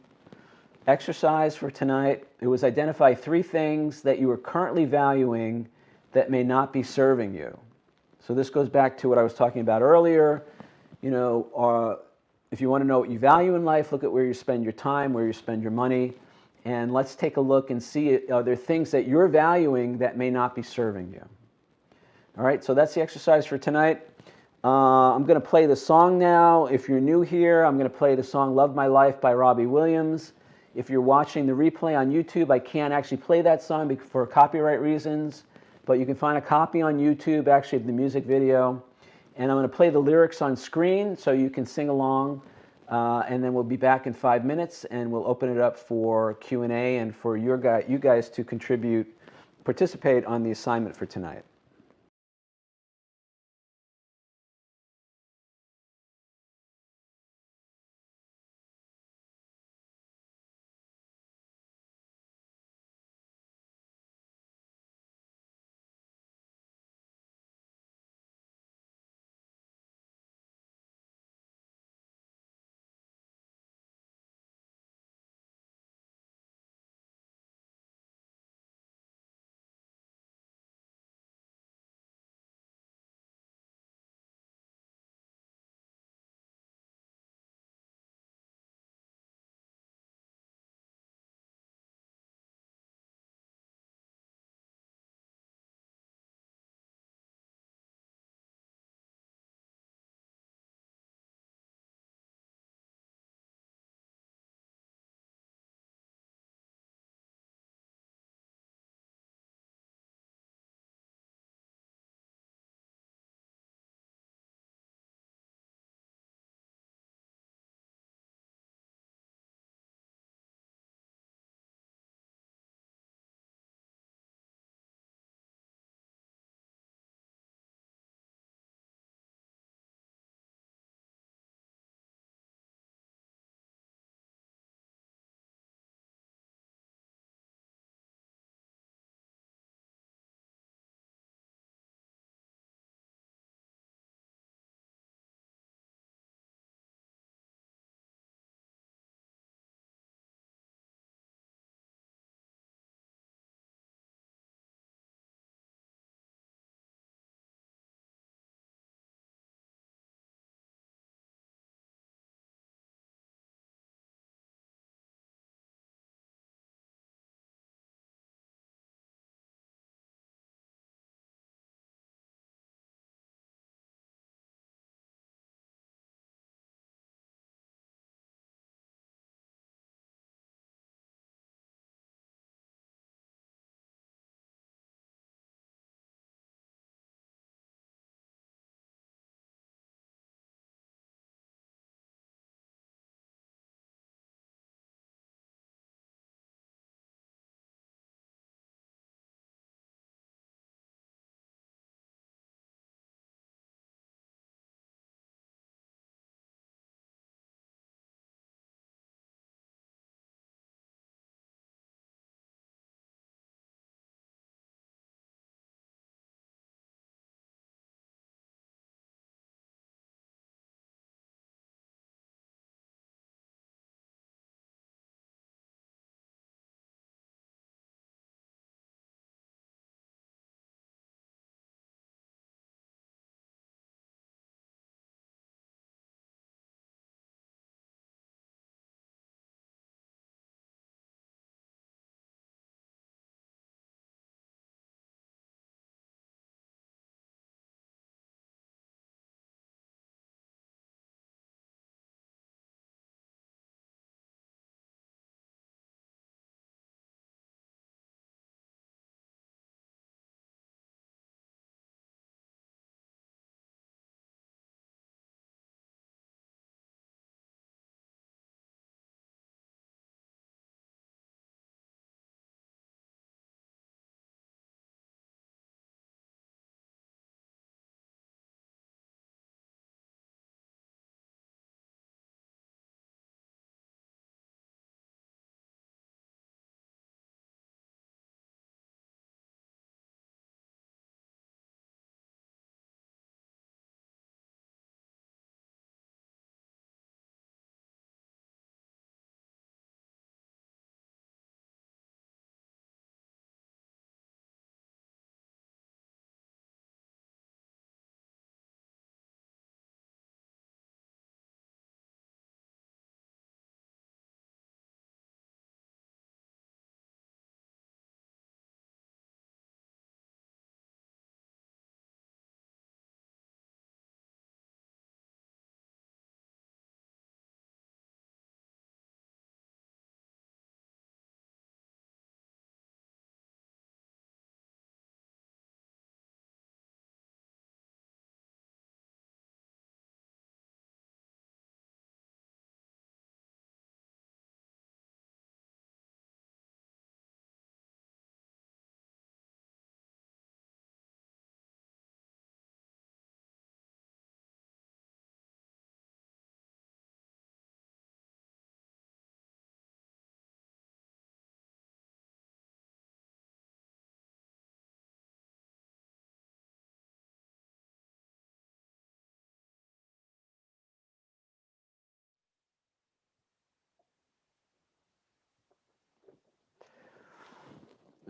exercise for tonight. It was identify 3 things that you are currently valuing that may not be serving you. So this goes back to what I was talking about earlier. If you want to know what you value in life, look at where you spend your time, where you spend your money, and let's take a look and see, are there things that you're valuing that may not be serving you? All right, so that's the exercise for tonight. I'm going to play the song now. If you're new here, I'm going to play the song Love My Life by Robbie Williams. If you're watching the replay on YouTube, I can't actually play that song for copyright reasons, but you can find a copy on YouTube, actually, of the music video. And I'm going to play the lyrics on screen so you can sing along. And then we'll be back in 5 minutes, and we'll open it up for Q&A and for you guys to participate on the assignment for tonight.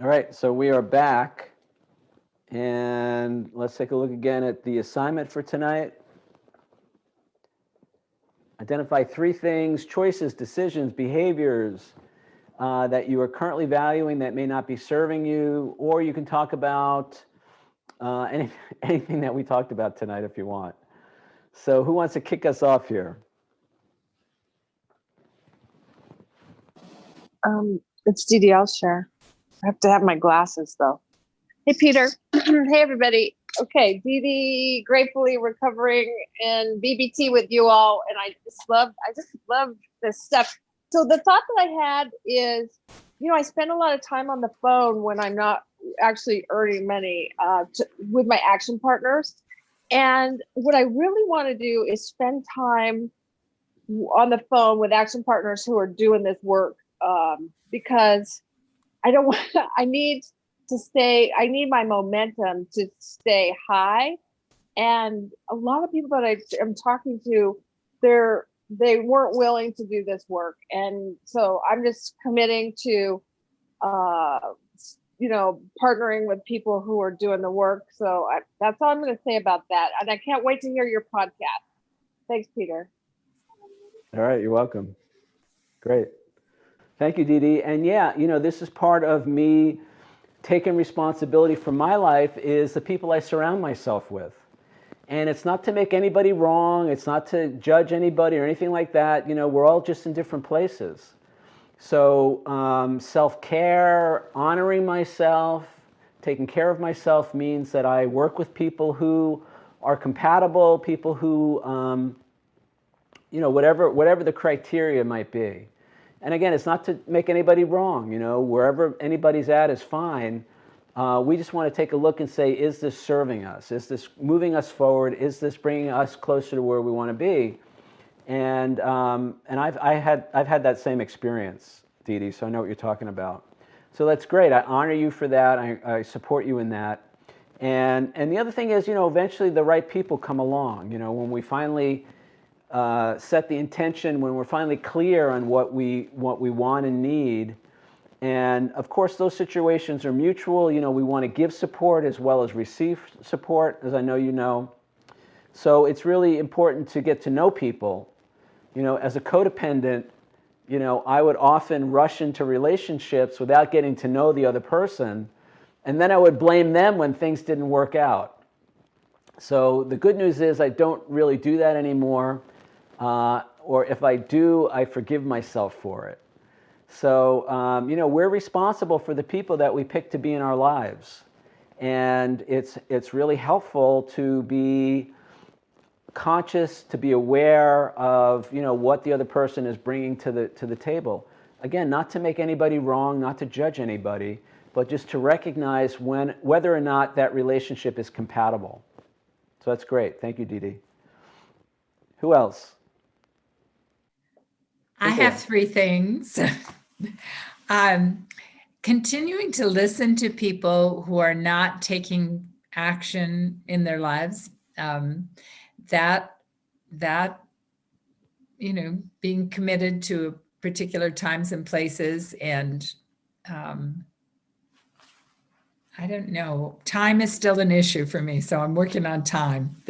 All right, so we are back, and let's take a look again at the assignment for tonight. Identify 3 things, choices, decisions, behaviors that you are currently valuing that may not be serving you, or you can talk about anything that we talked about tonight if you want. So who wants to kick us off here? It's Dee. I'll share. I have to have my glasses though. Hey, Peter. Hey, everybody. Okay, Dee, gratefully recovering in BBT with you all, and I just love this stuff. So the thought that I had is, I spend a lot of time on the phone when I'm not actually earning money with my action partners, and what I really want to do is spend time on the phone with action partners who are doing this work, because I don't want. I need my momentum to stay high. And a lot of people that I am talking to, they weren't willing to do this work. And so I'm just committing to, partnering with people who are doing the work. So that's all I'm going to say about that. And I can't wait to hear your podcast. Thanks, Peter. All right, you're welcome. Great. Thank you, Dee. And yeah, this is part of me taking responsibility for my life is the people I surround myself with. And it's not to make anybody wrong. It's not to judge anybody or anything like that. We're all just in different places. So self-care, honoring myself, taking care of myself means that I work with people who are compatible, people who, whatever the criteria might be. And again, it's not to make anybody wrong, wherever anybody's at is fine. We just want to take a look and say, is this serving us? Is this moving us forward? Is this bringing us closer to where we want to be? And I've had that same experience, Dee, so I know what you're talking about. So that's great. I honor you for that. I support you in that. And the other thing is, eventually the right people come along. When we finally set the intention, when we're finally clear on what we want and need. And of course, those situations are mutual. We want to give support as well as receive support, as I know you know. So it's really important to get to know people. As a codependent, I would often rush into relationships without getting to know the other person. And then I would blame them when things didn't work out. So the good news is I don't really do that anymore. Or if I do, I forgive myself for it. So, we're responsible for the people that we pick to be in our lives. And it's really helpful to be conscious, to be aware of, what the other person is bringing to the table. Again, not to make anybody wrong, not to judge anybody, but just to recognize whether or not that relationship is compatible. So that's great. Thank you, Dee. Who else? I have 3 things. Continuing to listen to people who are not taking action in their lives, being committed to particular times and places, and I don't know, time is still an issue for me. So I'm working on time,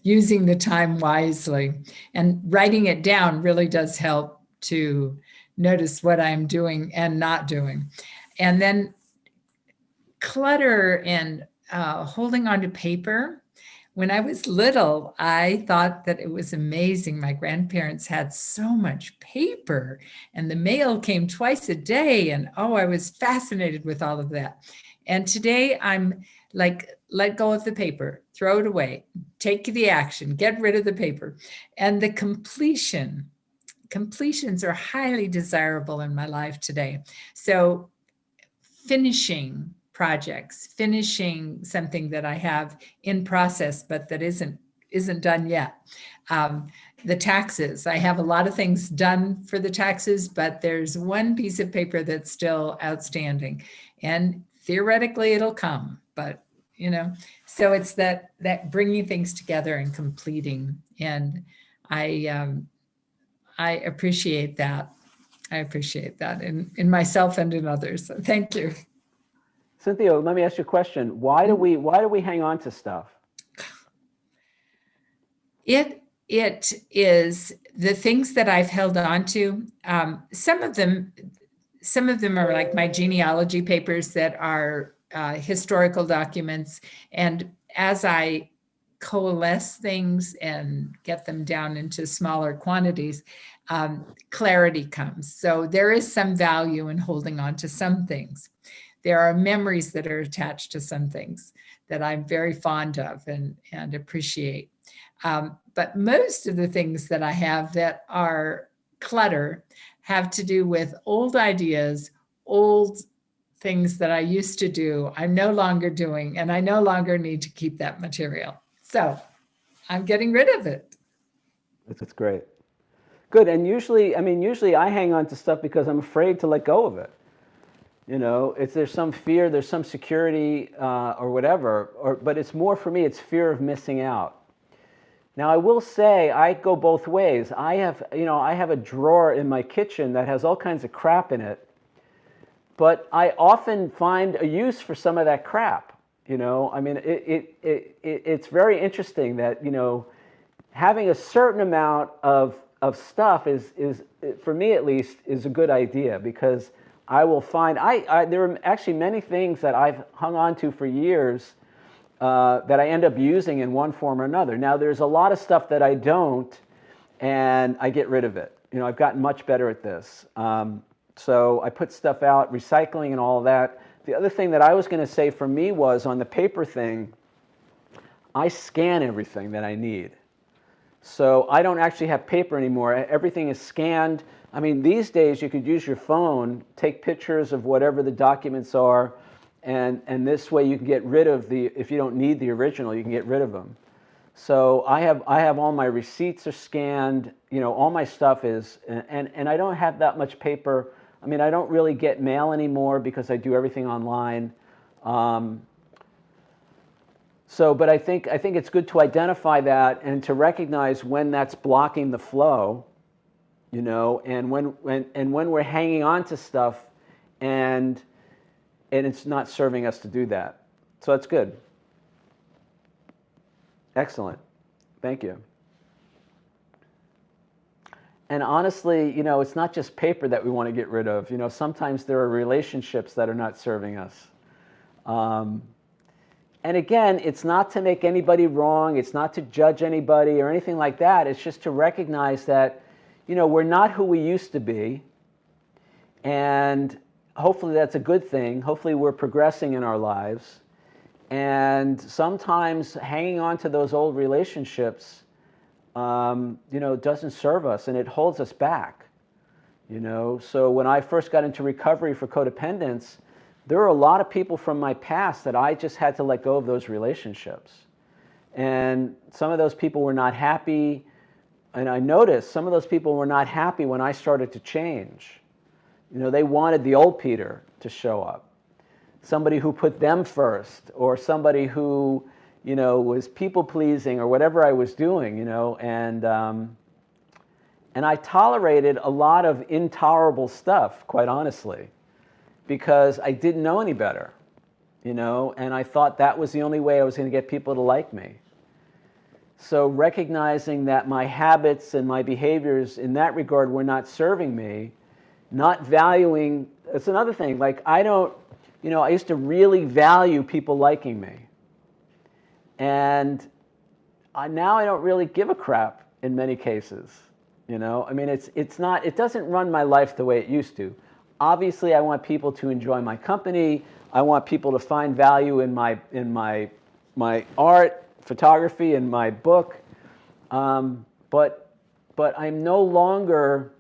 using the time wisely, and writing it down really does help to notice what I'm doing and not doing. And then clutter and holding on to paper. When I was little, I thought that it was amazing. My grandparents had so much paper, and the mail came twice a day. And I was fascinated with all of that. And today I'm like, let go of the paper, throw it away, take the action, get rid of the paper. And the completions are highly desirable in my life today. So finishing projects, finishing something that I have in process, but that isn't done yet. The taxes, I have a lot of things done for the taxes, but there's one piece of paper that's still outstanding, and theoretically it'll come, but so it's that bringing things together and completing. And I appreciate that. I appreciate that in myself and in others. So thank you. Cynthia, let me ask you a question. Why do we hang on to stuff? It is the things that I've held on to. Some of them are like my genealogy papers that are historical documents. And as I coalesce things and get them down into smaller quantities, clarity comes. So there is some value in holding on to some things. There are memories that are attached to some things that I'm very fond of and appreciate. But most of the things that I have that are clutter have to do with old ideas, old things that I used to do, I'm no longer doing, and I no longer need to keep that material. So I'm getting rid of it. That's great. Good. And usually I hang on to stuff because I'm afraid to let go of it. You know, there's some fear, there's some security or whatever, but it's more for me, it's fear of missing out. Now, I will say I go both ways. I have a drawer in my kitchen that has all kinds of crap in it, but I often find a use for some of that crap. You know, I mean, it's very interesting that, you know, having a certain amount of stuff is for me at least is a good idea, because I will find there are actually many things that I've hung on to for years that I end up using in one form or another. Now, there's a lot of stuff that I don't, and I get rid of it. You know, I've gotten much better at this. So I put stuff out, recycling and all of that. The other thing that I was going to say for me was on the paper thing, I scan everything that I need. So I don't actually have paper anymore. Everything is scanned. I mean, these days you could use your phone, take pictures of whatever the documents are, and this way you can get rid of if you don't need the original, you can get rid of them. So I have all my receipts are scanned, you know, all my stuff is, and I don't have that much paper. I mean, I don't really get mail anymore because I do everything online. But I think it's good to identify that and to recognize when that's blocking the flow, you know, and when we're hanging on to stuff and it's not serving us to do that. So that's good. Excellent. Thank you. And honestly, you know, it's not just paper that we want to get rid of. You know, sometimes there are relationships that are not serving us. And again, it's not to make anybody wrong. It's not to judge anybody or anything like that. It's just to recognize that, you know, we're not who we used to be. And hopefully that's a good thing. Hopefully we're progressing in our lives. And sometimes hanging on to those old relationships, you know, doesn't serve us and it holds us back. You know, so when I first got into recovery for codependence, there were a lot of people from my past that I just had to let go of those relationships. And some of those people were not happy. And I noticed some of those people were not happy when I started to change. You know, they wanted the old Peter to show up. Somebody who put them first, or somebody who, you know, was people-pleasing or whatever I was doing, you know. And I tolerated a lot of intolerable stuff, quite honestly, because I didn't know any better, you know, and I thought that was the only way I was going to get people to like me. So recognizing that my habits and my behaviors in that regard were not serving me, not valuing, it's another thing, like I used to really value people liking me. And now I don't really give a crap in many cases, you know. I mean, it doesn't run my life the way it used to. Obviously, I want people to enjoy my company. I want people to find value in my art, photography, and my book. But I'm no longer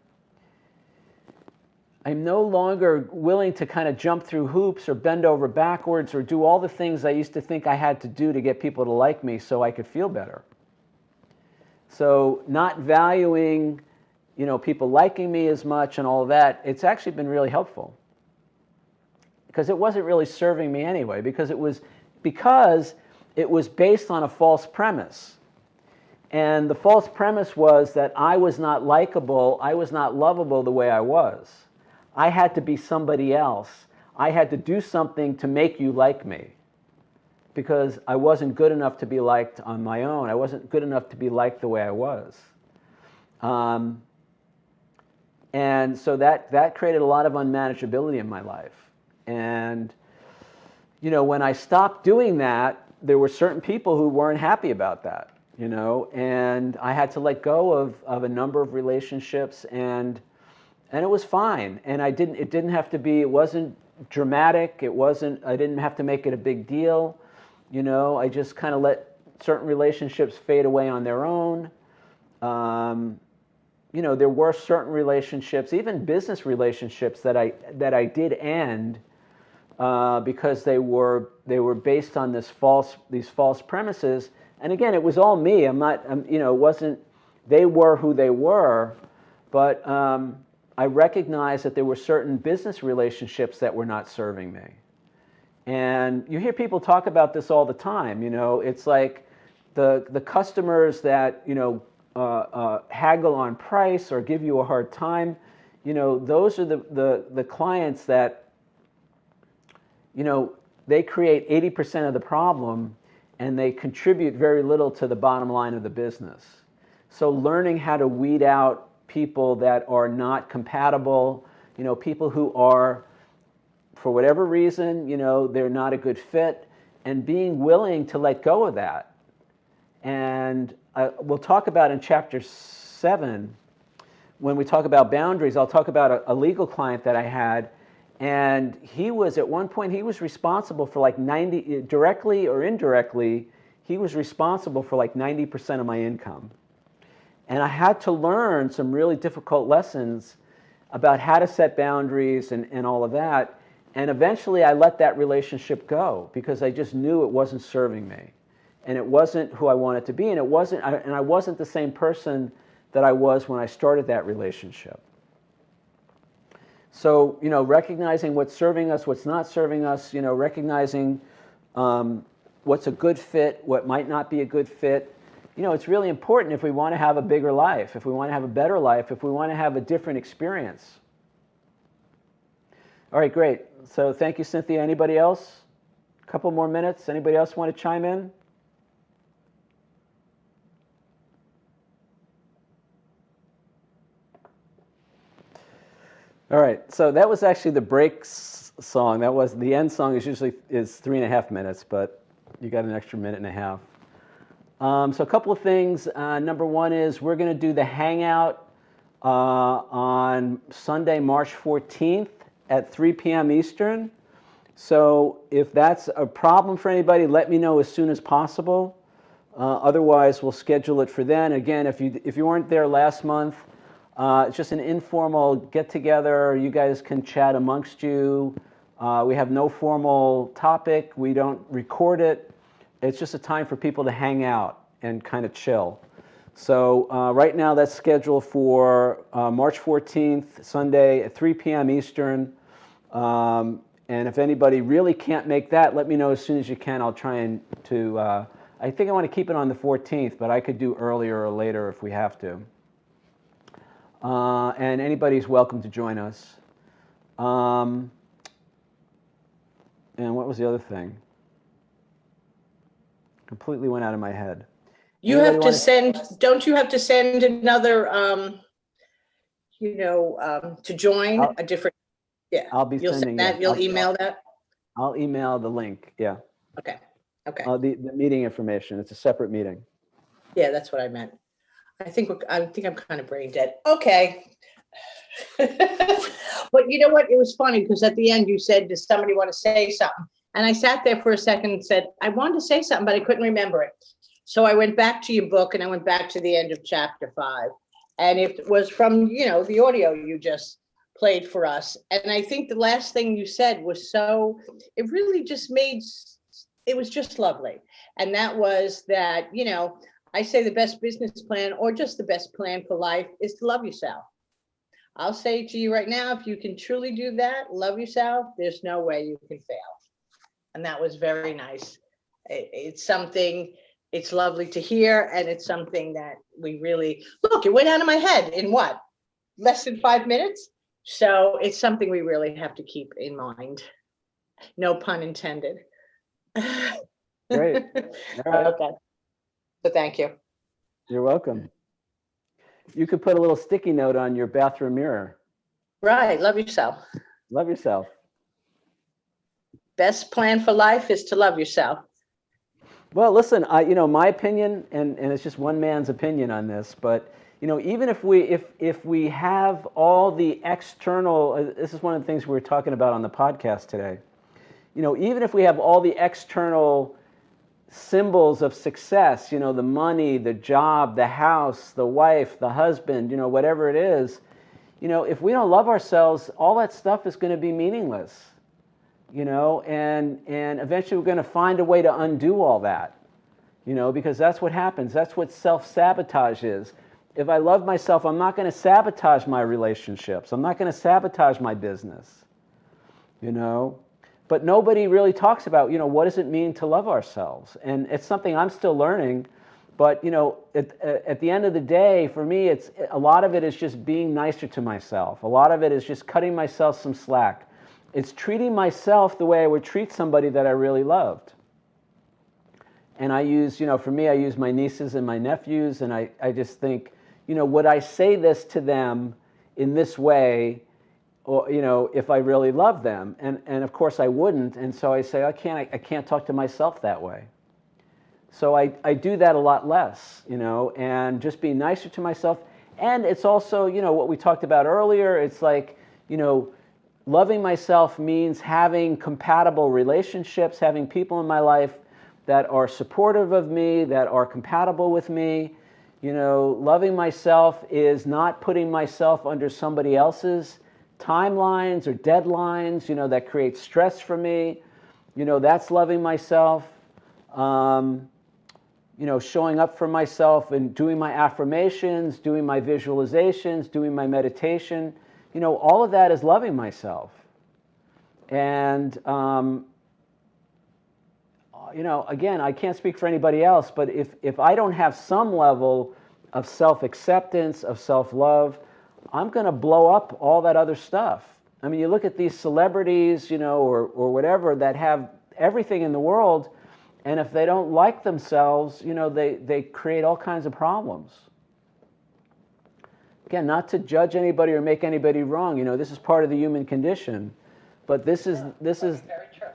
willing to kind of jump through hoops or bend over backwards or do all the things I used to think I had to do to get people to like me so I could feel better. So not valuing, you know, people liking me as much and all of that, it's actually been really helpful. Because it wasn't really serving me anyway, because it was based on a false premise. And the false premise was that I was not likable, I was not lovable the way I was. I had to be somebody else. I had to do something to make you like me, because I wasn't good enough to be liked on my own. I wasn't good enough to be liked the way I was. And so that created a lot of unmanageability in my life. And, when I stopped doing that, there were certain people who weren't happy about that, and I had to let go of a number of relationships, and it was fine. And it didn't have to be, it wasn't dramatic. I didn't have to make it a big deal. I just kind of let certain relationships fade away on their own. There were certain relationships, even business relationships, that I did end because they were based on these false premises. And again, it was all me. It wasn't. They were who they were, but I recognized that there were certain business relationships that were not serving me. And you hear people talk about this all the time. It's like the customers that haggle on price or give you a hard time. Those are the clients that they create 80% of the problem, and they contribute very little to the bottom line of the business. So learning how to weed out people that are not compatible, people who are, for whatever reason, they're not a good fit, and being willing to let go of that. And we'll talk about in chapter 7, when we talk about boundaries, I'll talk about a legal client that I had, and at one point, he was responsible for like 90, directly or indirectly, he was responsible for like 90% of my income. And I had to learn some really difficult lessons about how to set boundaries and all of that. And eventually I let that relationship go because I just knew it wasn't serving me. And it wasn't who I wanted to be. And I wasn't the same person that I was when I started that relationship. So, recognizing what's serving us, what's not serving us, recognizing what's a good fit, what might not be a good fit. It's really important if we want to have a bigger life, if we want to have a better life, if we want to have a different experience. All right, great. So thank you, Cynthia. Anybody else? A couple more minutes. Anybody else want to chime in? All right. So that was actually the break song. That was the end song. Is 3.5 minutes, but you got an extra minute and a half. So a couple of things. Number one is we're going to do the hangout on Sunday, March 14th at 3 p.m. Eastern. So if that's a problem for anybody, let me know as soon as possible. Otherwise, we'll schedule it for then. Again, if you weren't there last month, it's just an informal get-together. You guys can chat amongst you. We have no formal topic. We don't record it. It's just a time for people to hang out and kind of chill. So right now that's scheduled for March 14th, Sunday at 3 p.m. Eastern. And if anybody really can't make that, let me know as soon as you can. I'll try I think I want to keep it on the 14th, but I could do earlier or later if we have to. And anybody's welcome to join us. And what was the other thing? Completely went out of my head. You have to send, don't you have to send another, to join a different, yeah. I'll be You'll sending send that, it. you'll email that? I'll email the link, yeah. Okay, okay. The meeting information, it's a separate meeting. Yeah, that's what I meant. I think I'm kind of brain dead. Okay. But you know what? It was funny because at the end you said, does somebody want to say something? And I sat there for a second and said, I wanted to say something, but I couldn't remember it. So I went back to your book and I went back to the end of chapter 5. And it was from, the audio you just played for us. And I think the last thing you said was it really just it was just lovely. And that was that, I say the best business plan or just the best plan for life is to love yourself. I'll say to you right now, if you can truly do that, love yourself, there's no way you can fail. And that was very nice. It's something, it's lovely to hear. And it's something that we really, look, it went out of my head in what? Less than 5 minutes? So it's something we really have to keep in mind. No pun intended. Great. All right. Okay. So thank you. You're welcome. You could put a little sticky note on your bathroom mirror. Right. Love yourself. Love yourself. Best plan for life is to love yourself. Well, listen, my opinion, and it's just one man's opinion on this, but even if we have all the external, this is one of the things we were talking about on the podcast today. Even if we have all the external symbols of success, the money, the job, the house, the wife, the husband, whatever it is, if we don't love ourselves, all that stuff is going to be meaningless. And eventually we're going to find a way to undo all that, because that's what happens. That's what self-sabotage is. If I love myself, I'm not going to sabotage my relationships. I'm not going to sabotage my business, But nobody really talks about, what does it mean to love ourselves? And it's something I'm still learning. But, at the end of the day, for me, a lot of it is just being nicer to myself. A lot of it is just cutting myself some slack. It's treating myself the way I would treat somebody that I really loved. And I use, for me, I use my nieces and my nephews, and I just think, would I say this to them in this way, or, if I really love them? And of course I wouldn't, and so I say, I can't talk to myself that way. So I do that a lot less, and just be nicer to myself. And it's also, what we talked about earlier, it's like, loving myself means having compatible relationships, having people in my life that are supportive of me, that are compatible with me. Loving myself is not putting myself under somebody else's timelines or deadlines, that create stress for me. That's loving myself. Showing up for myself and doing my affirmations, doing my visualizations, doing my meditation. All of that is loving myself. And, again, I can't speak for anybody else, but if I don't have some level of self-acceptance, of self-love, I'm going to blow up all that other stuff. I mean, you look at these celebrities, or whatever, that have everything in the world, and if they don't like themselves, they create all kinds of problems. Again, not to judge anybody or make anybody wrong. This is part of the human condition. But this is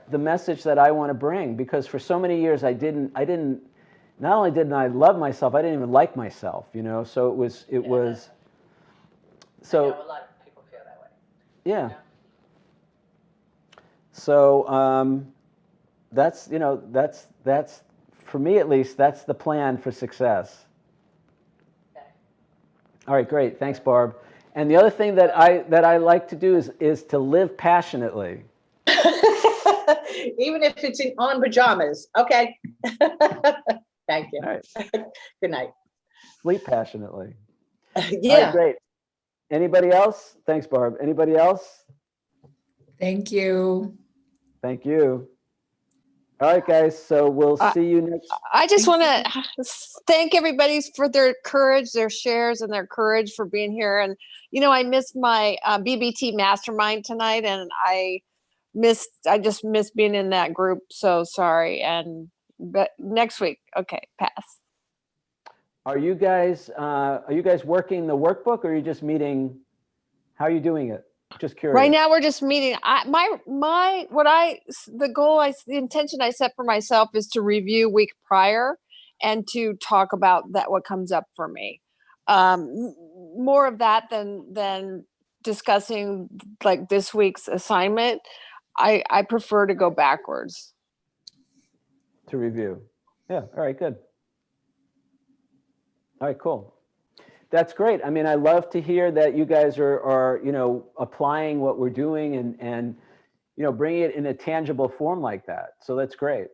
the message that I want to bring, because for so many years I didn't. Not only didn't I love myself, I didn't even like myself. So it was. So I know a lot of people feel that way. Yeah. So that's for me at least. That's the plan for success. All right, great. Thanks, Barb. And the other thing that I like to do is to live passionately. Even if it's on pajamas. Okay. Thank you. All right. Good night. Sleep passionately. Yeah. All right, great. Anybody else? Thanks, Barb. Anybody else? Thank you. Thank you. All right, guys. So we'll see you next. I just want to thank everybody for their courage, their shares, and their courage for being here. And, I missed my BBT mastermind tonight, and I just missed being in that group. So sorry. But next week. Okay, pass. Are you guys working the workbook, or are you just meeting? How are you doing it? Just curious. Right now we're just meeting. The intention I set for myself is to review week prior and to talk about what comes up for me. More of that than discussing like this week's assignment. I prefer to go backwards. To review. Yeah. All right, good. All right, cool. That's great. I mean, I love to hear that you guys are applying what we're doing and bringing it in a tangible form like that. So that's great.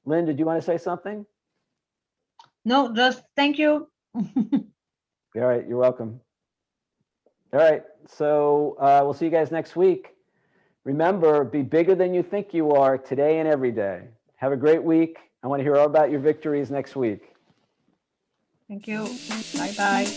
Lynn, did you want to say something? No, just thank you. All right, you're welcome. All right, so we'll see you guys next week. Remember, be bigger than you think you are today and every day. Have a great week. I want to hear all about your victories next week. Thank you. Bye-bye.